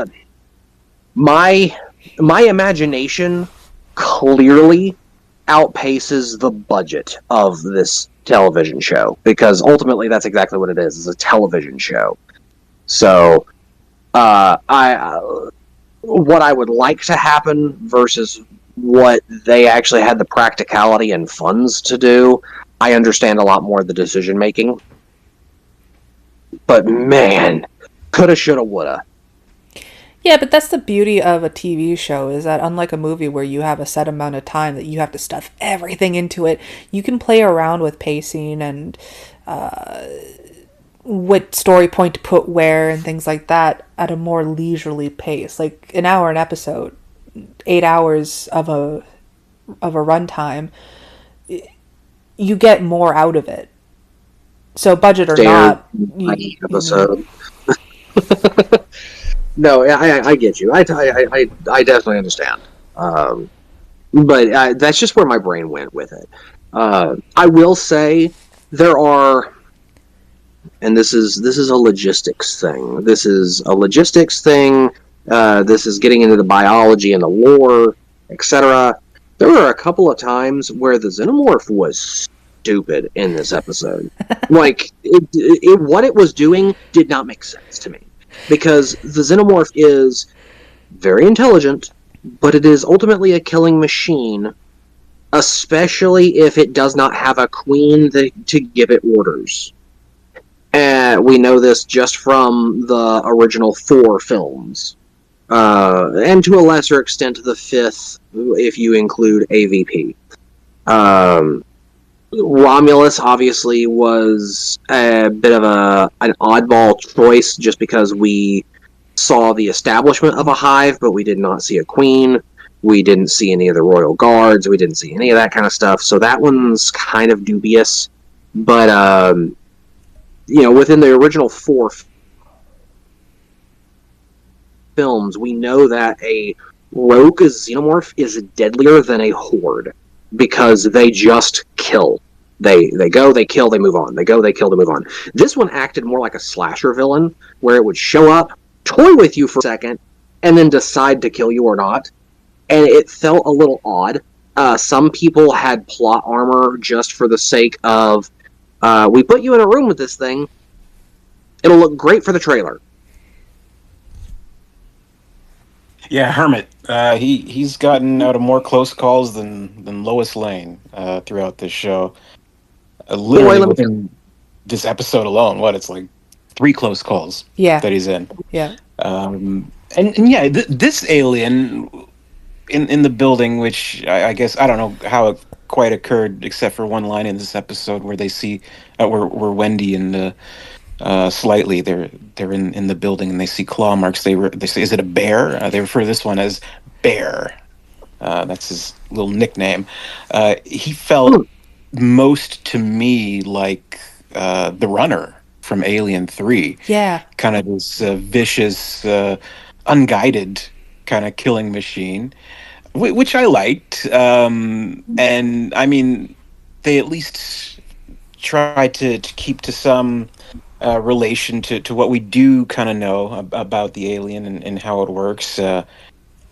my imagination clearly outpaces the budget of this television show, because ultimately that's exactly what it is. It's a television show. So what I would like to happen versus what they actually had the practicality and funds to do, I understand a lot more of the decision making. But man, coulda, shoulda, woulda. Yeah, but that's the beauty of a TV show, is that unlike a movie where you have a set amount of time that you have to stuff everything into it, you can play around with pacing and what story point to put where and things like that at a more leisurely pace. Like an hour an episode, 8 hours of a runtime, you get more out of it. So budget or not, episode. No, I get you. I definitely understand. But that's just where my brain went with it. I will say there are, and this is a logistics thing. This is getting into the biology and the lore, etc. There were a couple of times where the Xenomorph was stupid in this episode. Like, what it was doing did not make sense to me. Because the Xenomorph is very intelligent, but it is ultimately a killing machine, especially if it does not have a queen to give it orders. And we know this just from the original 4 films. And to a lesser extent the 5th, if you include AVP. Romulus obviously was a bit of an oddball choice, just because we saw the establishment of a hive, but we did not see a queen. We didn't see any of the royal guards. We didn't see any of that kind of stuff. So that one's kind of dubious. But within the original 4 films, we know that a rogue xenomorph is deadlier than a horde, because they just kill. They go, they kill, they move on. They go, they kill, they move on. This one acted more like a slasher villain, where it would show up, toy with you for a second, and then decide to kill you or not. And it felt a little odd. Some people had plot armor just for the sake of, we put you in a room with this thing, it'll look great for the trailer. Yeah, Hermit. He's gotten out of more close calls than Lois Lane throughout this show. Literally within this episode alone, it's like 3 close calls that he's in. Yeah. And yeah, this alien in the building, which I guess I don't know how it quite occurred, except for one line in this episode where they see where Wendy and Slightly they're in the building and they see claw marks. They say, "Is it a bear?" They refer to this one as Bear. That's his little nickname. He felt most to me like the runner from Alien 3. Yeah. Kind of this vicious, unguided kind of killing machine, which I liked. And I mean, they at least try to keep to some relation to what we do kind of know about the alien and how it works.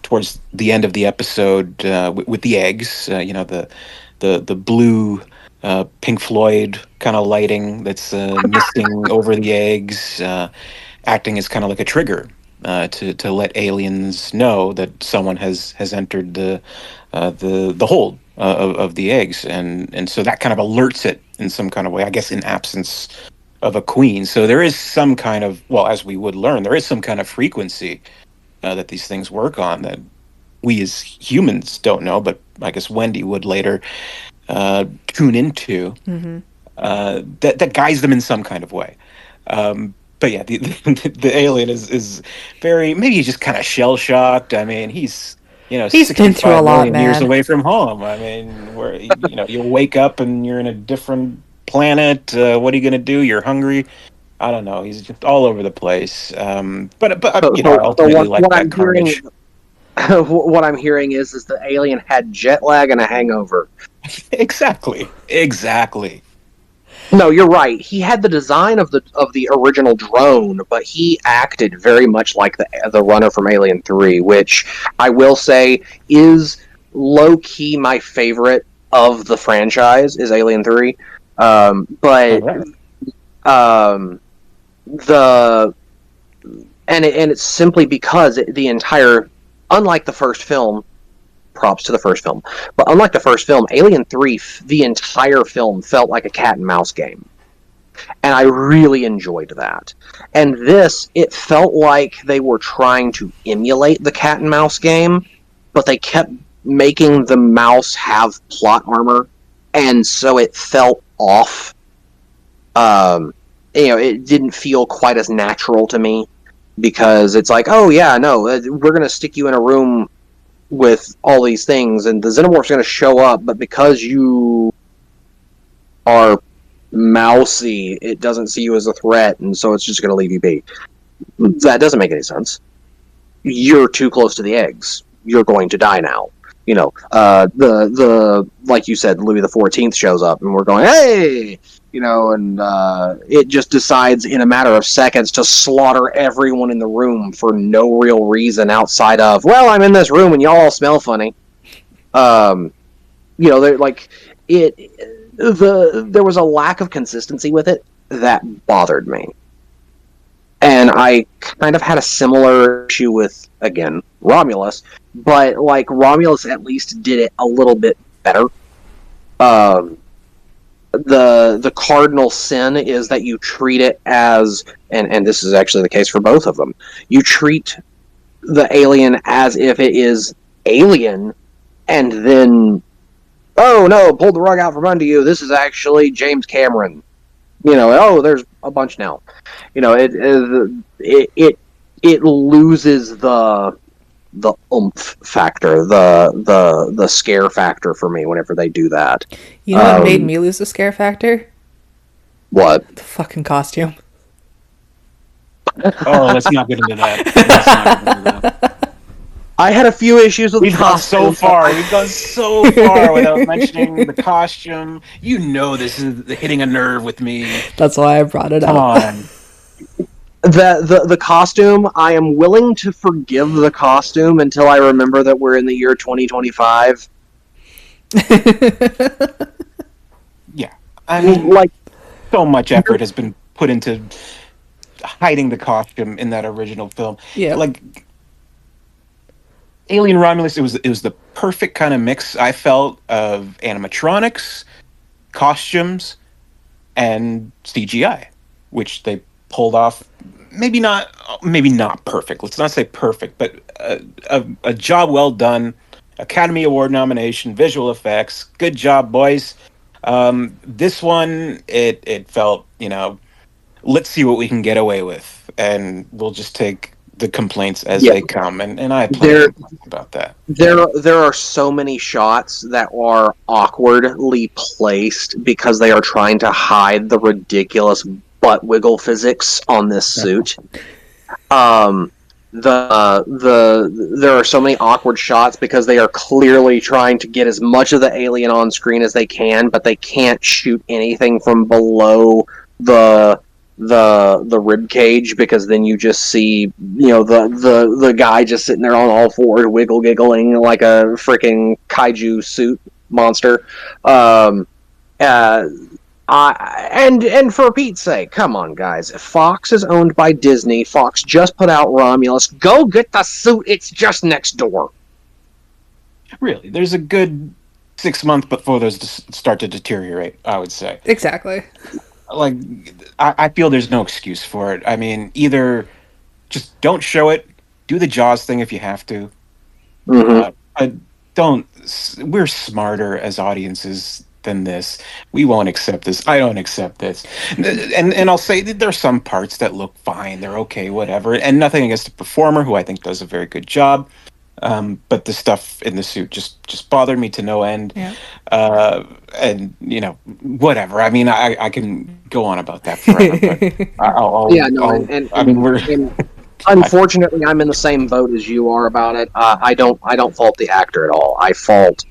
towards the end of the episode with the eggs. The blue Pink Floyd kind of lighting that's misting over the eggs, acting as kind of like a trigger to let aliens know that someone has entered the hold of the eggs, and so that kind of alerts it in some kind of way. I guess in absence of a queen, so there is some kind of, well, as we would learn, there is some kind of frequency that these things work on that we as humans don't know, but I guess Wendy would later tune into, that guides them in some kind of way. But yeah, the alien is very, maybe he's just kind of shell shocked. I mean, he's He's been through a 65 lot, million years man. away from home. I mean, where you'll wake up and you're in a different planet. What are you going to do? You're hungry. I don't know. He's just all over the place. But I So ultimately like what that I'm hearing, carnage. what I'm hearing is the alien had jet lag and a hangover. Exactly. No, you're right. He had the design of the original drone, but he acted very much like the runner from Alien 3, which I will say is low key my favorite of the franchise is Alien 3. All But right. um, the and it's simply because the entire, unlike the first film, props to the first film, but unlike the first film, Alien 3, the entire film felt like a cat and mouse game. And I really enjoyed that. And this, it felt like they were trying to emulate the cat and mouse game, but they kept making the mouse have plot armor, and so it felt off. It didn't feel quite as natural to me, because it's like, oh yeah, no, we're going to stick you in a room with all these things, and the Xenomorph's going to show up, but because you are mousy, it doesn't see you as a threat, and so it's just going to leave you be. That doesn't make any sense. You're too close to the eggs. You're going to die now. The like you said, Louis the 14th shows up, and we're going, hey, and it just decides in a matter of seconds to slaughter everyone in the room for no real reason outside of, well, I'm in this room and y'all all smell funny. They're like it. There was a lack of consistency with it that bothered me. And I kind of had a similar issue with, again, Romulus, but like Romulus at least did it a little bit better. The cardinal sin is that you treat it as, and this is actually the case for both of them, you treat the alien as if it is alien, and then, oh no, pulled the rug out from under you, this is actually James Cameron. There's a bunch now. It loses the oomph factor, the scare factor for me whenever they do that. You know what made me lose the scare factor? What? The fucking costume. Oh, let's not get into that. Let's not get into that. I had a few issues with We've the gone costume. so far. We've gone so far without mentioning the costume. This is hitting a nerve with me. That's why I brought it Come up. on. The costume, I am willing to forgive the costume until I remember that we're in the year 2025. Yeah. I mean, Like, so much effort has been put into hiding the costume in that original film. Yeah. Like Alien Romulus, it was the perfect kind of mix, I felt, of animatronics, costumes, and CGI, which they pulled off. Maybe not perfect. Let's not say perfect, but a job well done. Academy Award nomination, visual effects. Good job, boys. This one, it felt, let's see what we can get away with, and we'll just take the complaints as they come. And I have plenty of complaints about that. There are so many shots that are awkwardly placed because they are trying to hide the ridiculous butt wiggle physics on this suit. There are so many awkward shots because they are clearly trying to get as much of the alien on screen as they can, but they can't shoot anything from below the the rib cage, because then you just see, the guy just sitting there on all fours, wiggle giggling like a freaking kaiju suit monster. Um, uh, and for Pete's sake, come on, guys. Fox is owned by Disney. Fox just put out Romulus. Go get the suit. It's just next door. Really, there's a good 6 months before those start to deteriorate, I would say. Exactly. Like, I feel there's no excuse for it. I mean, either just don't show it, do the Jaws thing if you have to. Mm-hmm. But don't. We're smarter as audiences than this. We won't accept this. I don't accept this. And I'll say that there's some parts that look fine. They're okay, whatever. And nothing against the performer, who I think does a very good job. But the stuff in the suit just bothered me to no end. Yeah. And whatever. I mean, I can go on about that forever. But Yeah, no, I mean, we're. Unfortunately, I'm in the same boat as you are about it. I don't fault the actor at all. I fault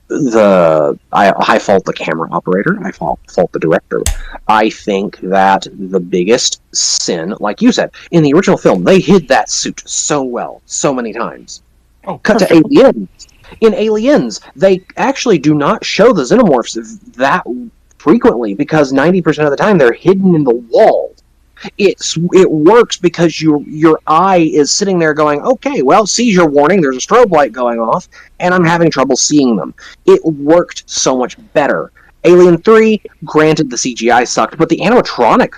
I fault the camera operator. I fault the director. I think that the biggest sin, like you said, in the original film, they hid that suit so well, so many times. Oh, Cut perfect. to Aliens. In Aliens, they actually do not show the xenomorphs that frequently, because 90% of the time they're hidden in the wall. It works because your eye is sitting there going, okay, well, seizure warning, there's a strobe light going off, and I'm having trouble seeing them. It worked so much better. Alien 3, granted the CGI sucked, but the animatronics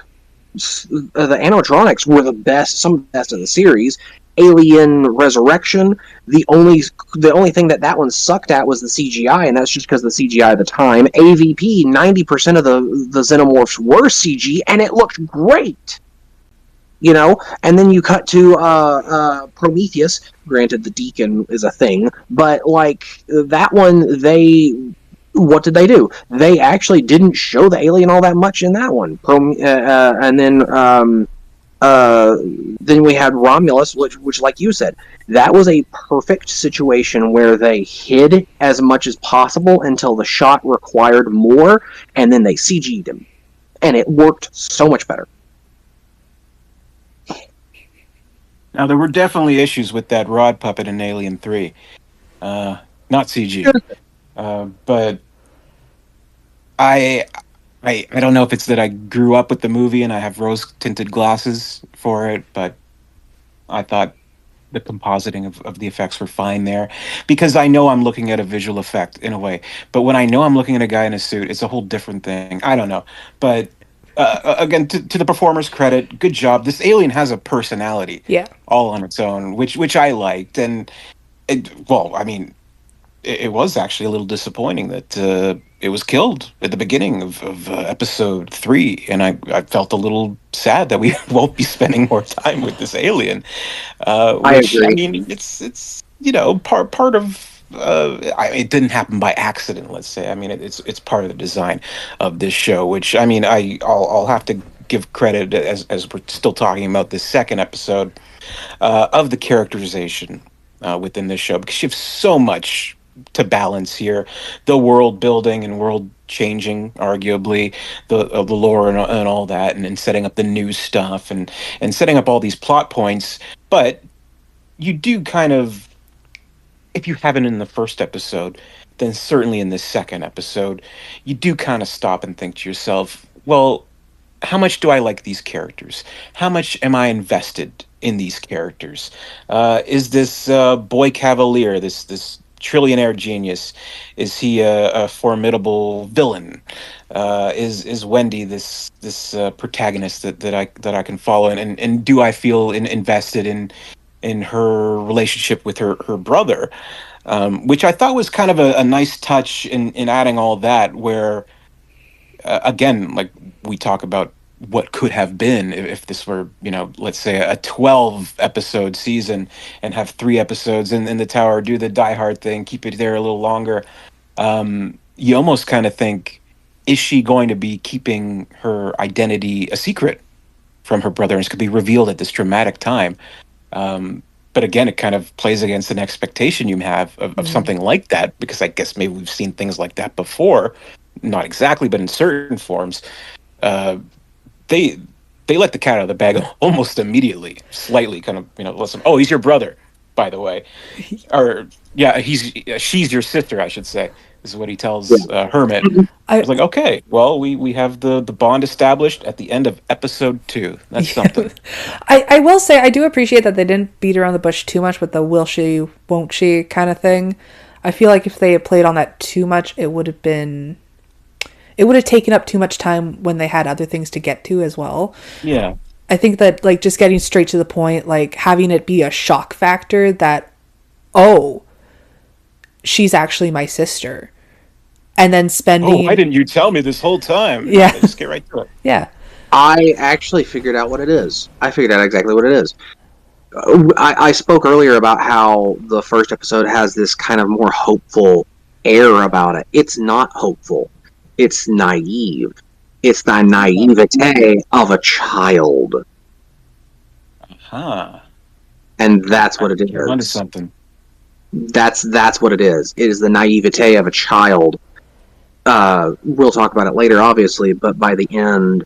were the best, some of the best in the series. Alien Resurrection, the only thing that one sucked at was the CGI, and that's just because the CGI at the time. AVP, 90% of the xenomorphs were CG, and it looked great. And then you cut to Prometheus. Granted, the Deacon is a thing, but like that one, what did they do? They actually didn't show the alien all that much in that one. And then we had Romulus, which, like you said, that was a perfect situation where they hid as much as possible until the shot required more, and then they CG'd him, and it worked so much better. Now, there were definitely issues with that rod puppet in Alien 3. Not CG. But I don't know if it's that I grew up with the movie and I have rose-tinted glasses for it, but I thought the compositing of the effects were fine there, because I know I'm looking at a visual effect in a way. But when I know I'm looking at a guy in a suit, it's a whole different thing. I don't know. But again, to the performer's credit, good job. This alien has a personality, Yeah. all on its own, which I liked. And I mean, it was actually a little disappointing that it was killed at the beginning of episode 3, and I felt a little sad that we won't be spending more time with this alien. Which agree. I mean, it's part of. It didn't happen by accident. Let's say. I mean, it's part of the design of this show. Which I mean, I'll have to give credit as we're still talking about this second episode of the characterization within this show, because you have so much to balance here: the world building and world changing, arguably the lore and all that, and setting up the new stuff and setting up all these plot points. But you do kind of, if you haven't in the first episode, then certainly in this second episode, you do kind of stop and think to yourself, well, how much do I like these characters? How much am I invested in these characters? Is this boy Cavalier, this trillionaire genius, is he a formidable villain? Is Wendy this protagonist that I can follow, and do I feel invested in her relationship with her brother? Which I thought was kind of a nice touch in adding all that, where again, like we talk about what could have been if this were, let's say a 12 episode season, and have 3 episodes in the tower, do the Die Hard thing, keep it there a little longer. You almost kind of think, is she going to be keeping her identity a secret from her brother, and it's going to be revealed at this dramatic time? But again, it kind of plays against an expectation you have of something like that, because I guess maybe we've seen things like that before, not exactly, but in certain forms. uh, they they let the cat out of the bag almost immediately. Slightly, kind of, listen. Oh, he's your brother, by the way, or yeah, she's your sister, I should say. Is what he tells Hermit. I I was like, okay, well, we have the bond established at the end of episode 2. That's something. I will say I do appreciate that they didn't beat around the bush too much with the will she, won't she kind of thing. I feel like if they had played on that too much, it would have taken up too much time when they had other things to get to as well. Yeah. I think that like just getting straight to the point, like having it be a shock factor that, oh, she's actually my sister, and then Oh, spending, why didn't you tell me this whole time? yeah, Just get right to it. yeah, I actually figured out what it is. I figured out exactly what it is. I spoke earlier about how the first episode has this kind of more hopeful air about it. It's not hopeful. It's naive. It's the naivete of a child. Huh. And that's what it You're onto is. something. That's what it is. It is the naivete of a child. We'll talk about it later, obviously, but by the end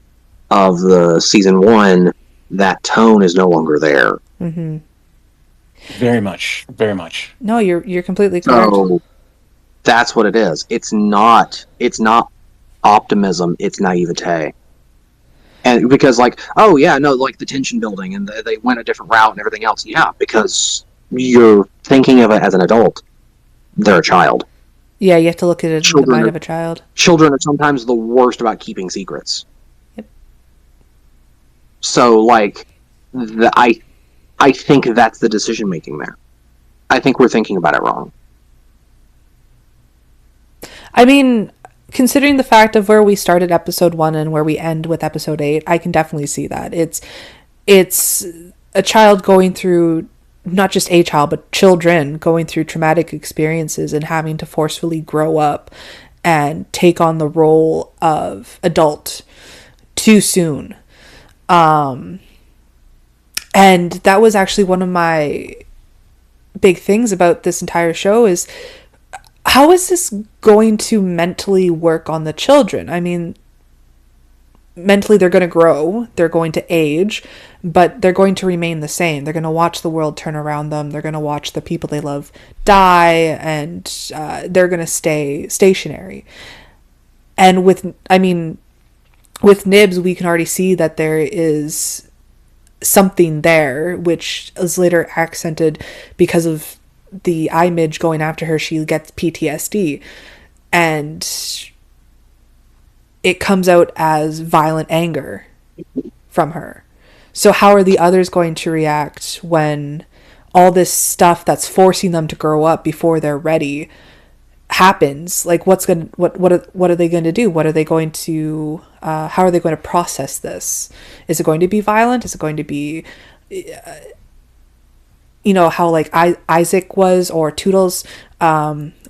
of the season 1, that tone is no longer there. mm-hmm. Very much. Very much. No, you're completely correct. So that's what it is. It's not optimism, it's naivete. And because like, oh yeah, no, like the tension building and they went a different route and everything else. Yeah, because you're thinking of it as an adult. They're a child. Yeah, you have to look at it in the mind of a child. Children are sometimes the worst about keeping secrets. Yep. So like, I think that's the decision making there. I think we're thinking about it wrong. I mean, considering the fact of where we started episode 1 and where we end with episode 8, I can definitely see that. It's a child going through, not just a child, but children going through traumatic experiences and having to forcefully grow up and take on the role of adult too soon. And that was actually one of my big things about this entire show is, how is this going to mentally work on the children? I mean, mentally they're going to grow, they're going to age, but they're going to remain the same. They're going to watch the world turn around them. They're going to watch the people they love die, and they're going to stay stationary. And with Nibs, we can already see that there is something there, which is later accented because of the image going after her. She gets PTSD, and it comes out as violent anger from her. So how are the others going to react when all this stuff that's forcing them to grow up before they're ready happens? Like, what are they going to do? What are they going to how are they going to process this? Is it going to be violent? Is it going to be how like Isaac was, or Toodles,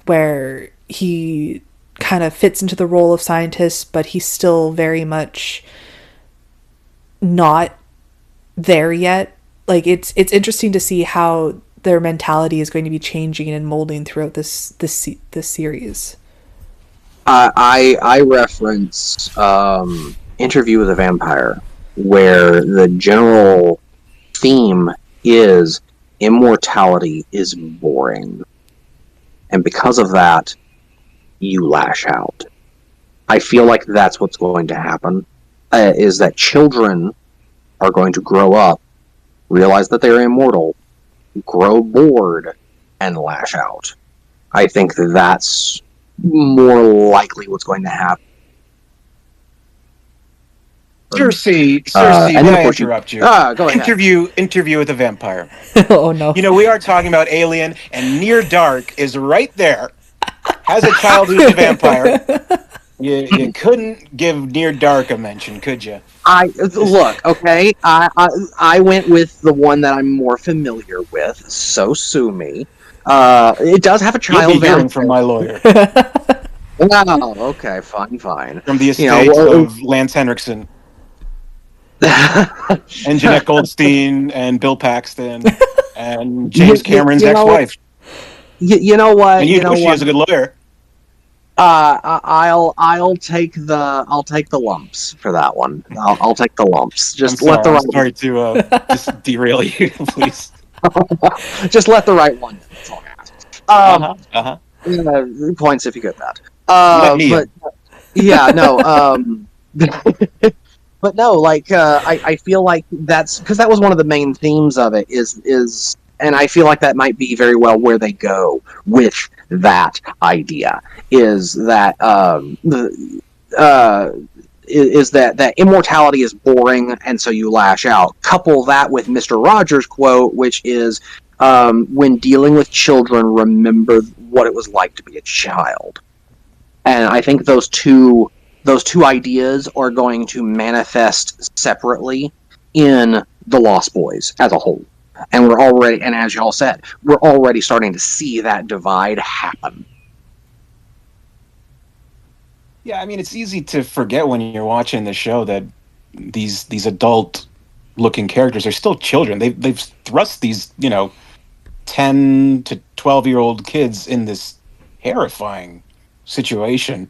where he kind of fits into the role of scientist, but he's still very much not there yet. Like, it's interesting to see how their mentality is going to be changing and molding throughout this series. I reference Interview with a Vampire, where the general theme is immortality is boring, and because of that, you lash out. I feel like that's what's going to happen, is that children are going to grow up, realize that they're immortal, grow bored, and lash out. I think that's more likely what's going to happen. Cersei, and may then I of course interrupt you? Go ahead. Interview with a vampire. Oh no. We are talking about Alien, and Near Dark is right there. Has a child who's a vampire. You couldn't give Near Dark a mention, could you? Look, okay. I went with the one that I'm more familiar with, so sue me. It does have a child. You'll be hearing from my lawyer. Oh, okay, fine. From the estate of Lance Henriksen. And Jeanette Goldstein and Bill Paxton and James Cameron's ex-wife. You know what? And she is a good lawyer. I'll take the lumps for that one. I'll take the lumps. I'm Just let sorry. the I'm right sorry to just derail you, please. just let the right one. That's all I ask. Uh huh. Uh huh. Points if you get that. Let Neo. But yeah, no. But no, like I feel like that's because that was one of the main themes of it and I feel like that might be very well where they go with that idea is that uh, is that immortality is boring and so you lash out. Couple that with Mr. Rogers' quote, which is when dealing with children, remember what it was like to be a child. And I think those two ideas are going to manifest separately in the Lost Boys as a whole. And and as y'all said, we're already starting to see that divide happen. Yeah, I mean, it's easy to forget when you're watching the show that these adult looking characters are still children. They've thrust these 10 to 12-year-old kids in this terrifying situation,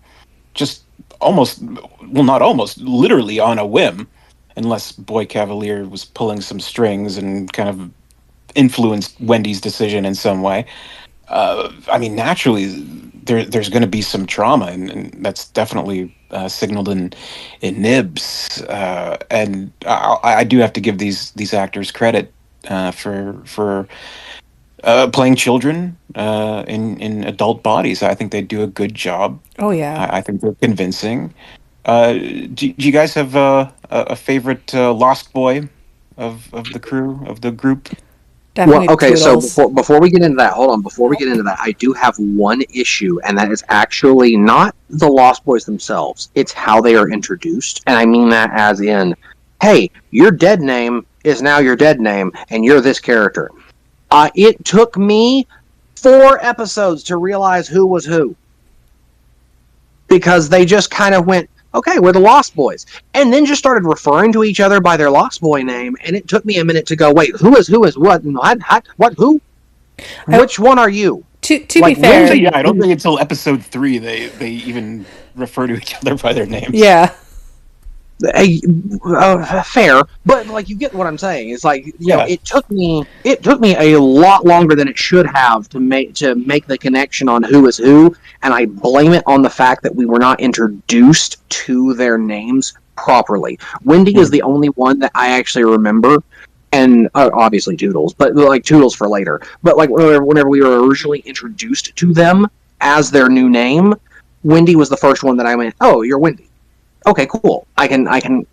just almost, well, not almost, literally on a whim, unless Boy Cavalier was pulling some strings and kind of influenced Wendy's decision in some way. I mean, naturally, there's going to be some trauma, and that's definitely signaled in Nibs. And I do have to give these actors credit for playing children in adult bodies. I think they do a good job. Oh yeah, I think they're convincing. Do you guys have a favorite Lost Boy of the crew of the group? Well, definitely okay, so Toodles. before we get into that, hold on. Before we get into that, I do have one issue, and that is actually not the Lost Boys themselves. It's how they are introduced, and I mean that as in, hey, your dead name is now your dead name, and you're this character. It took me 4 episodes to realize who was who because they just kind of went, okay, we're the Lost Boys, and then just started referring to each other by their Lost Boy name, and it took me a minute to go, wait, who is what, and what, who, I, which one are you? to be Like when fair, did Yeah, I don't think until episode 3 they even refer to each other by their names. yeah. fair, but like you get what I'm saying. It's like Yeah. it took me a lot longer than it should have to make the connection on who is who, and I blame it on the fact that we were not introduced to their names properly. Wendy is the Mhm. only one that I actually remember, and obviously Toodles, but like Toodles for later. But like whenever we were originally introduced to them as their new name, Wendy was the first one that I went, "Oh, you're Wendy. Okay, cool. I can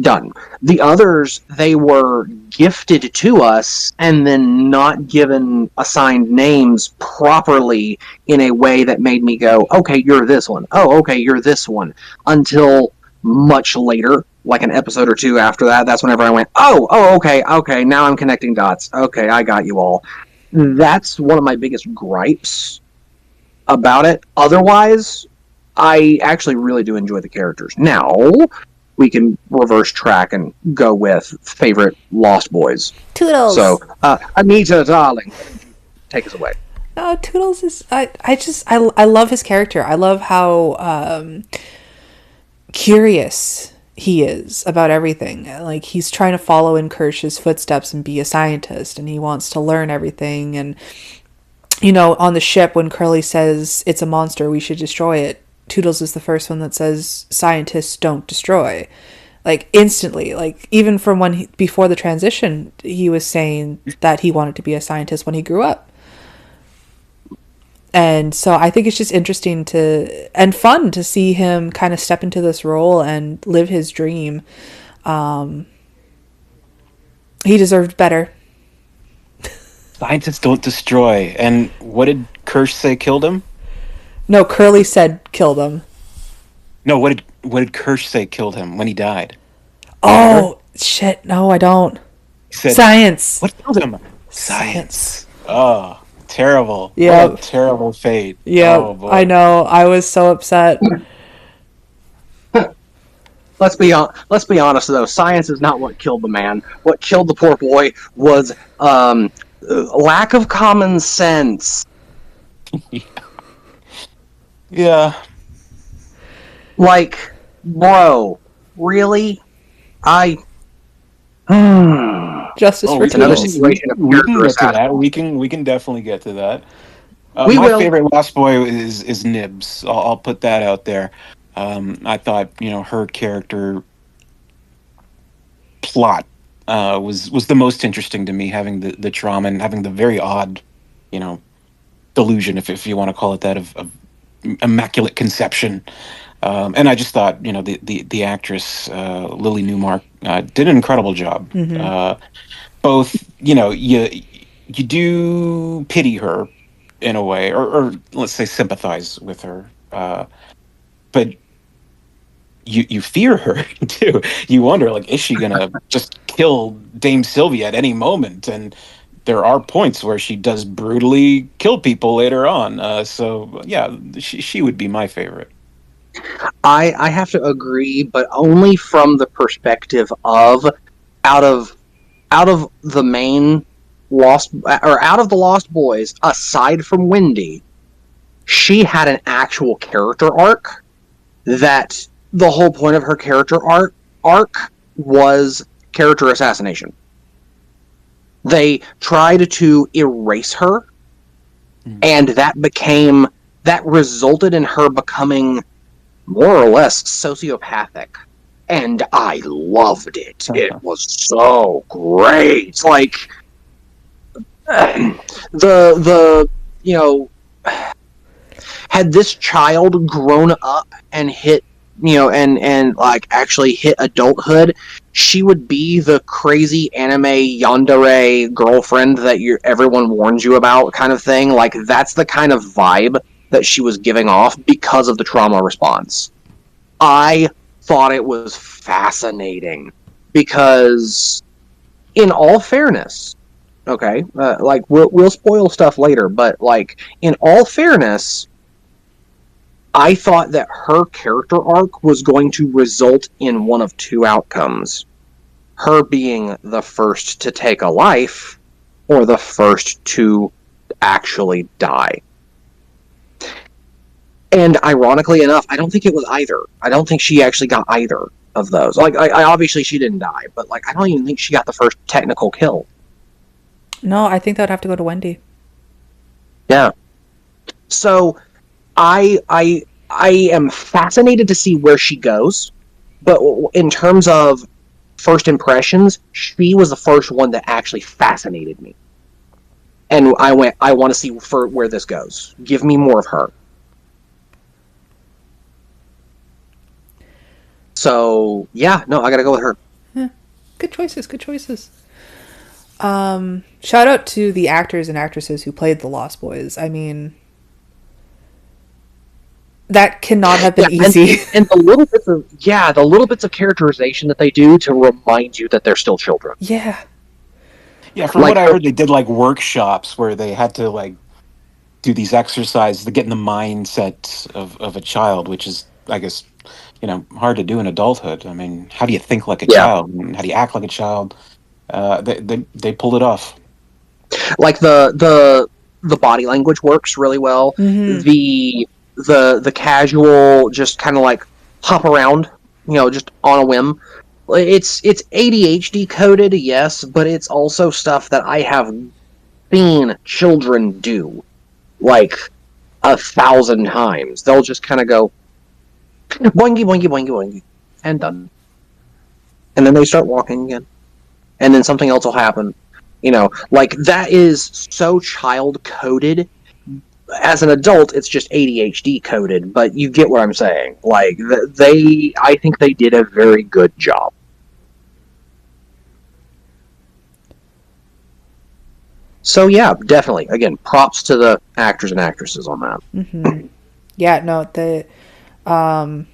done." The others, they were gifted to us and then not given assigned names properly in a way that made me go, okay, you're this one. Oh, okay, you're this one. Until much later, like an episode or two after that, that's whenever I went, oh, okay, now I'm connecting dots. Okay, I got you all. That's one of my biggest gripes about it. Otherwise, I actually really do enjoy the characters. Now, we can reverse track and go with favorite Lost Boys. So, Toodles. Anita, darling, take us away. No, Toodles is I love his character. I love how curious he is about everything. Like he's trying to follow in Kirsch's footsteps and be a scientist, and he wants to learn everything. And on the ship when Curly says it's a monster, we should destroy it. Toodles is the first one that says scientists don't destroy. Like instantly, like even from before the transition, he was saying that he wanted to be a scientist when he grew up. And so I think it's just interesting and fun to see him kind of step into this role and live his dream. He deserved better. Scientists don't destroy. And what did Kirsch say killed him? No, Curly said killed him. No, what did Kirsch say killed him when he died? Do you remember? Oh shit! No, I don't. He said, Science. "What killed him?" Science. Science. Oh, terrible! What a Yep. terrible fate. Yep. Oh I boy. know. I was so upset. Let's be honest though. Science is not what killed the man. What killed the poor boy was lack of common sense. Yeah, Like, bro, really? I. Justice Oh, for we It's can another Toodles. situation of we can character get to that. assassination. We can definitely get to that. We My will. favorite Lost Boy is Nibs. I'll put that out there. I thought her character plot was the most interesting to me, having the trauma and having the very odd, you know, delusion, if you want to call it that, of immaculate conception. And I just thought, the actress Lily Newmark did an incredible job. Mm-hmm. Both, you do pity her in a way, or let's say sympathize with her, but you fear her too. You wonder, like, is she gonna just kill Dame Sylvia at any moment? And there are points where she does brutally kill people later on. So yeah, she would be my favorite. I have to agree, but only from the perspective of out of out of the main Lost or out of the Lost Boys, aside from Wendy, she had an actual character arc that the whole point of her character arc was character assassination. They tried to erase her, Mm. and that resulted in her becoming more or less sociopathic. And I loved it. It was so great. Like the you know had this child grown up and hit and like actually hit adulthood, she would be the crazy anime yandere girlfriend that everyone warns you about kind of thing. Like that's the kind of vibe that she was giving off because of the trauma response. I thought it was fascinating because, in all fairness, okay, like we'll spoil stuff later, but like in all fairness, I thought that her character arc was going to result in one of two outcomes: her being the first to take a life, or the first to actually die. And ironically enough, I don't think it was either. I don't think she actually got either of those. Like, I obviously she didn't die, but like, I don't even think she got the first technical kill. No, I think that would have to go to Wendy. Yeah. So, I am fascinated to see where she goes, but in terms of first impressions, she was the first one that actually fascinated me. And I want to see where this goes. Give me more of her. So, yeah, no, I gotta go with her. Yeah. Good choices. Good choices. Shout out to the actors and actresses who played the Lost Boys. I mean, that cannot have been Yeah, easy. and the little bits of characterization that they do to remind you that they're still children. Yeah. Yeah, from what Like, I heard, they did like workshops where they had to like do these exercises to get in the mindset of a child, which is, I guess, hard to do in adulthood. I mean, how do you think like a yeah, child? And how do you act like a child? They pulled it off. like the body language works really well. Mm-hmm. The casual, just kind of like hop around, just on a whim. It's ADHD coded, yes, but it's also stuff that I have seen children do like 1,000 times. They'll just kind of go boingy boingy boingy boingy and done, and then they start walking again, and then something else will happen. Like that is so child coded. As an adult, it's just ADHD coded, but you get what I'm saying. Like I think they did a very good job. So yeah, definitely. Again, props to the actors and actresses on that. Mm-hmm. Yeah. No. Um,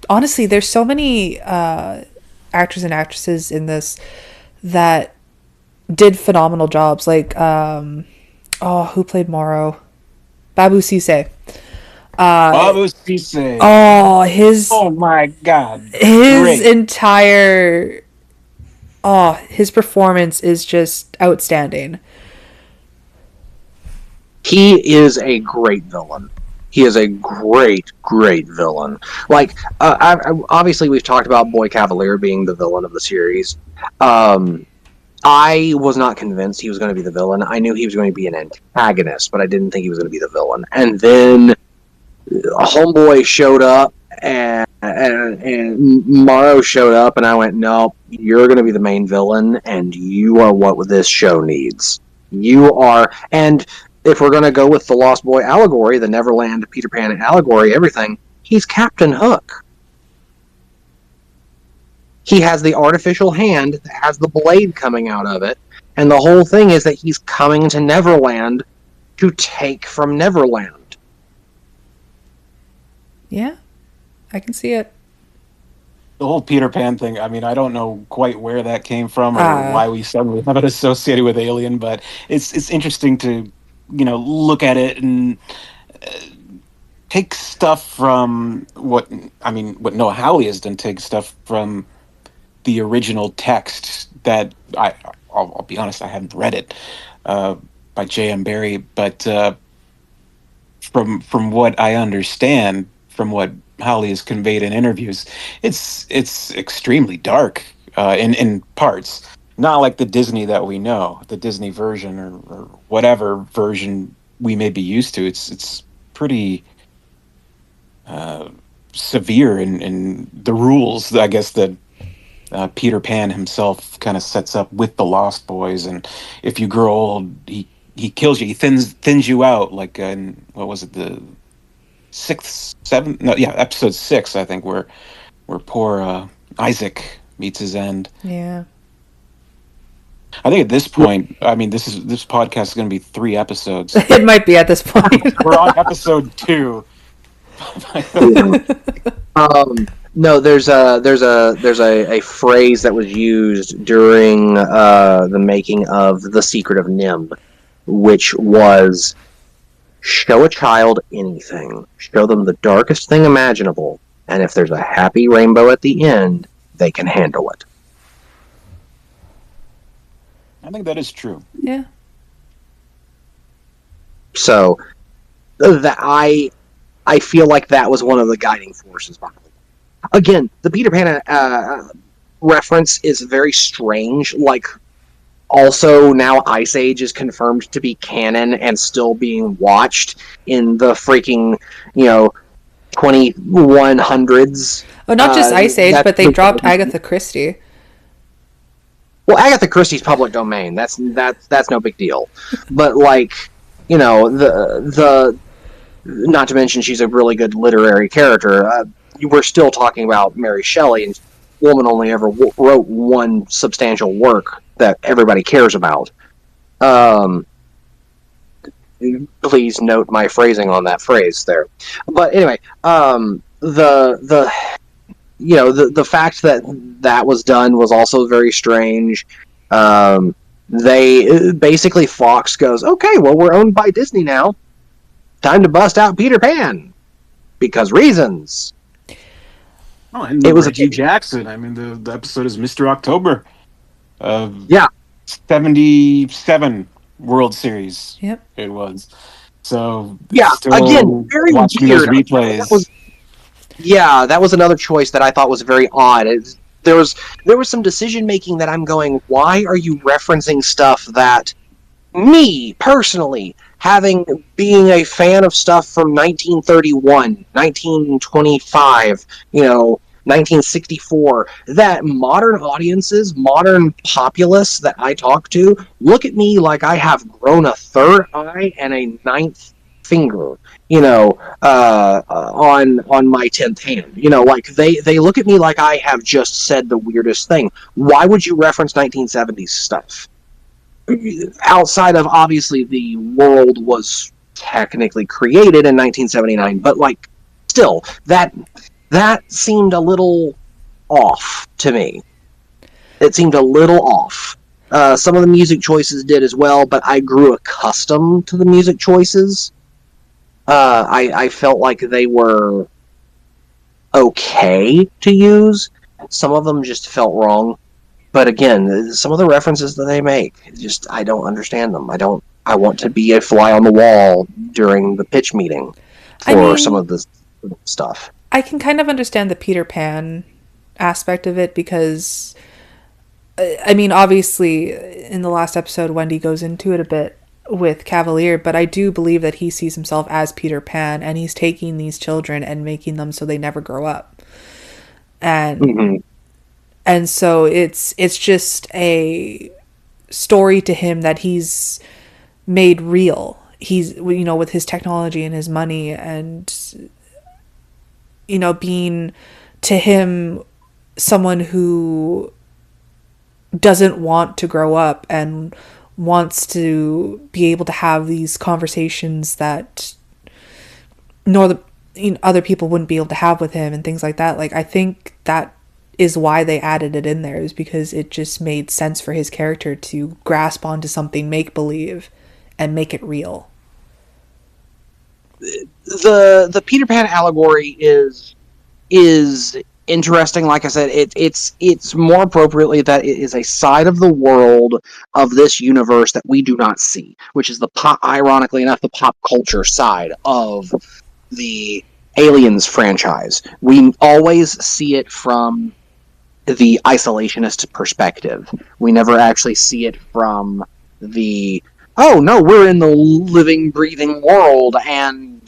honestly, there's so many actors and actresses in this that did phenomenal jobs. Like, who played Morrow? Babu Sise. Babu Sise. Oh, his Oh my God, his great. entire his performance is just outstanding. He is a great villain. He is a great, great villain. Like, obviously, we've talked about Boy Cavalier being the villain of the series. I was not convinced he was going to be the villain. I knew he was going to be an antagonist, but I didn't think he was going to be the villain. And then Homeboy showed up, and Morrow showed up, and I went, "No, you're going to be the main villain, and you are what this show needs. You are." And if we're going to go with the Lost Boy allegory, the Neverland Peter Pan allegory, everything, he's Captain Hook. He has the artificial hand that has the blade coming out of it, and the whole thing is that he's coming to Neverland to take from Neverland. Yeah, I can see it. The whole Peter Pan thing, I mean, I don't know quite where that came from or why we suddenly have it associated with Alien, but it's interesting to, look at it and take stuff from what Noah Hawley has done, take stuff from the original text that I'll be honest, I haven't read it, by J.M. Barrie, but from what I understand, from what Hawley has conveyed in interviews, it's extremely dark in parts. Not like the Disney that we know, the Disney version or whatever version we may be used to. It's pretty severe in the rules, I guess, that Peter Pan himself kind of sets up with the Lost Boys. And if you grow old, he kills you. He thins you out, like in, what was it, the episode 6, I think, where poor Isaac meets his end. Yeah. I think at this point, I mean, this podcast is going to be 3 episodes. It might be at this point. We're on episode 2. No, there's a phrase that was used during the making of The Secret of Nim, which was, show a child anything, show them the darkest thing imaginable, and if there's a happy rainbow at the end, they can handle it. I think that is true. Yeah. So that I feel like that was one of the guiding forces behind it. Again, the Peter Pan reference is very strange. Like, also now Ice Age is confirmed to be canon and still being watched in the freaking 2100s. Oh, not just Ice Age, but they dropped Agatha Christie. Well, Agatha Christie's public domain. That's no big deal. But the not to mention she's a really good literary character. We're still talking about Mary Shelley, and the woman only ever wrote one substantial work that everybody cares about. Please note my phrasing on that phrase there. But anyway, the fact that was done was also very strange. They basically, Fox goes, okay, well, we're owned by Disney now. Time to bust out Peter Pan because reasons. Oh, and it was Reggie Jackson. I mean, the episode is Mr. October. 77 World Series. Yep, it was. So yeah, again, very watching weird. Those replays. That was another choice that I thought was very odd. There was some decision making that I'm going, why are you referencing stuff that me personally, being a fan of stuff from 1931, 1925, 1964, that modern audiences, modern populace that I talk to, look at me like I have grown a third eye and a ninth finger, on my 10th hand. Like they look at me like I have just said the weirdest thing. Why would you reference 1970s stuff? Outside of, obviously, the world was technically created in 1979, but still, that seemed a little off to me. It seemed a little off. Some of the music choices did as well, but I grew accustomed to the music choices. I felt like they were okay to use. Some of them just felt wrong. But again, some of the references that they make, I don't understand them. I want to be a fly on the wall during the pitch meeting. I for some mean, of this stuff. I can kind of understand the Peter Pan aspect of it because, I mean, obviously, in the last episode, Wendy goes into it a bit with Cavalier, but I do believe that he sees himself as Peter Pan and he's taking these children and making them so they never grow up. And Mm-hmm. and so it's just a story to him that he's made real. He's, you know, with his technology and his money and, you know, being to him someone who doesn't want to grow up and wants to be able to have these conversations that other people wouldn't be able to have with him and things like that. Like, I think that is why they added it in there, is because it just made sense for his character to grasp onto something make believe and make it real. The Peter Pan allegory is interesting. Like I said, it's more appropriately that it is a side of the world of this universe that we do not see, which is ironically enough, the pop culture side of the Aliens franchise. We always see it from the isolationist perspective. We never actually see it from the, oh no, we're in the living, breathing world, and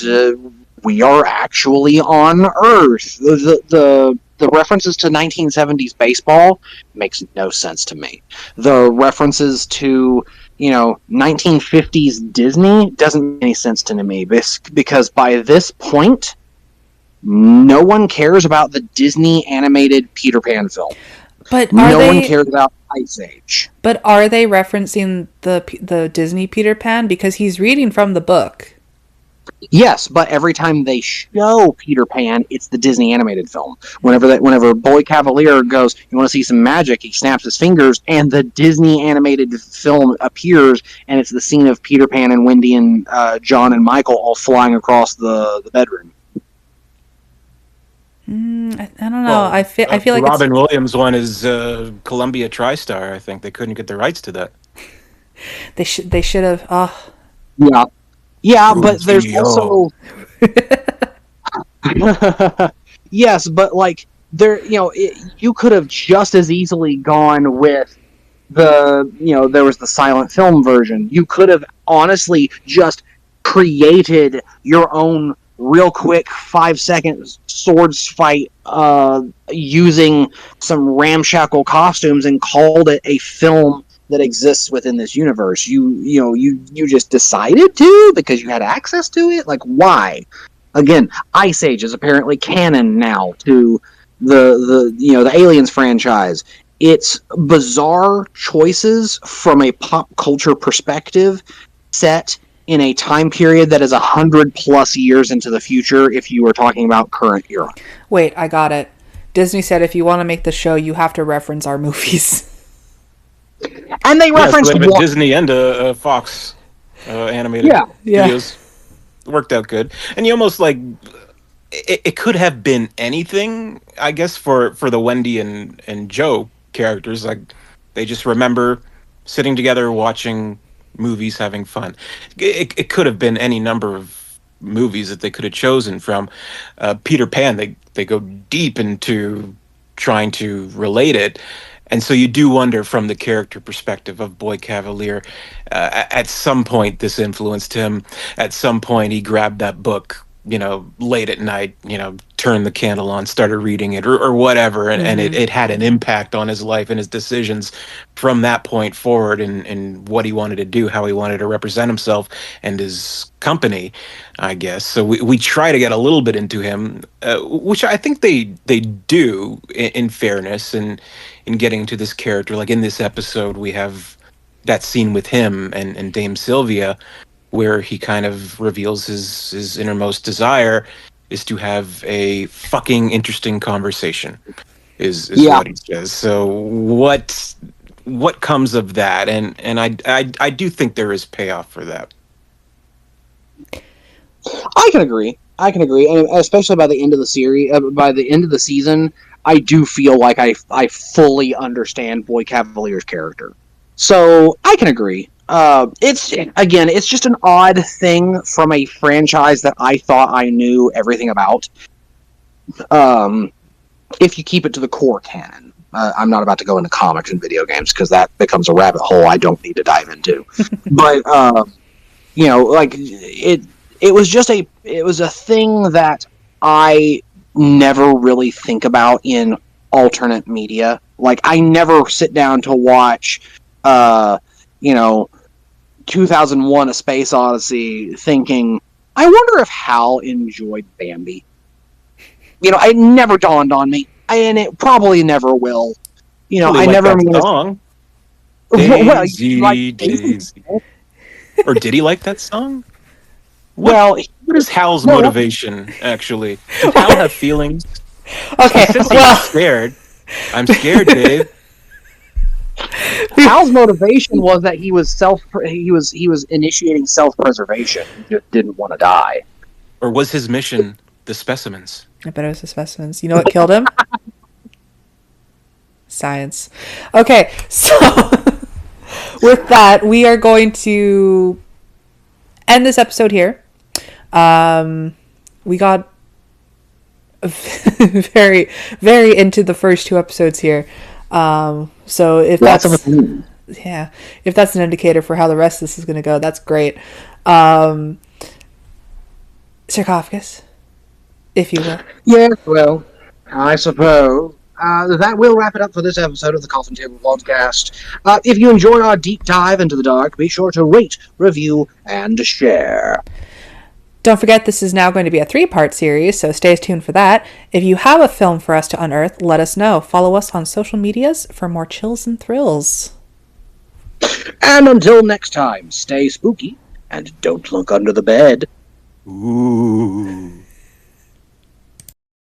we are actually on Earth. The references to 1970s baseball makes no sense to me. The references to 1950s Disney doesn't make any sense to me, because by this point, no one cares about the Disney animated Peter Pan film. But no one cares about Ice Age. But are they referencing the Disney Peter Pan, because he's reading from the book? Yes, but every time they show Peter Pan, it's the Disney animated film. Whenever Boy Cavalier goes, you want to see some magic, he snaps his fingers, and the Disney animated film appears, and it's the scene of Peter Pan and Wendy and John and Michael all flying across the bedroom. I don't know. Well, I feel like Robin Williams one is Columbia TriStar. I think they couldn't get the rights to that. They should have. Yeah, but there's also yes, but like there, you could have just as easily gone with there was the silent film version. You could have honestly just created your own real quick 5-second swords fight using some ramshackle costumes and called it a film that exists within this universe. You just decided to because you had access to it. Like, why? Again, Ice Age is apparently canon now to the Aliens franchise. It's bizarre choices from a pop culture perspective set in a time period that is 100+ years into the future if you were talking about current era. Wait, I got it. Disney said if you want to make the show, you have to reference our movies. And they referenced Disney and Fox animated videos. Worked out good. And you almost it could have been anything, I guess, for the Wendy and Joe characters. Like, they just remember sitting together watching movies, having fun. It could have been any number of movies that they could have chosen from. Peter Pan, they go deep into trying to relate it. And so you do wonder, from the character perspective of Boy Cavalier, at some point this influenced him. At some point he grabbed that book, late at night, turned the candle on, started reading it or whatever. And it had an impact on his life and his decisions from that point forward, and what he wanted to do, how he wanted to represent himself and his company, I guess. So we try to get a little bit into him, which I think they do in fairness, and in getting to this character. Like in this episode, we have that scene with him and Dame Sylvia, where he kind of reveals his innermost desire is to have a fucking interesting conversation, is what he says. So what comes of that? And I do think there is payoff for that. I can agree, and especially by the end of the series, by the end of the season, I do feel like I fully understand Boy Cavalier's character. So I can agree. it's just an odd thing from a franchise that I thought I knew everything about. If you keep it to the core canon. I'm not about to go into comics and video games because that becomes a rabbit hole I don't need to dive into. But like it was a thing that I never really think about in alternate media. Like I never sit down to watch 2001: A Space Odyssey thinking, I wonder if Hal enjoyed Bambi. It never dawned on me, and it probably never will. Really I like never am that going to. song. Well, Daisy, like Daisy. Or did he like that song? Well, What is Hal's no. motivation, actually? Did Hal have feelings? Okay, He says he was well, scared. I'm scared, Dave. Hal's motivation was that he was initiating self-preservation. He just didn't want to die. Or was his mission the specimens? I bet it was the specimens. You know what killed him? Science. Okay, so with that, we are going to end this episode here. We got very, very into the first two episodes here. So if that's if that's an indicator for how the rest of this is going to go, that's great. Sarcophagus, if you will. Yes, well, I suppose. That will wrap it up for this episode of the Coffin Table Podcast. If you enjoyed our deep dive into the dark, be sure to rate, review, and share. Don't forget, this is now going to be a 3-part series, so stay tuned for that. If you have a film for us to unearth, let us know. Follow us on social medias for more chills and thrills. And until next time, stay spooky and don't look under the bed. Ooh.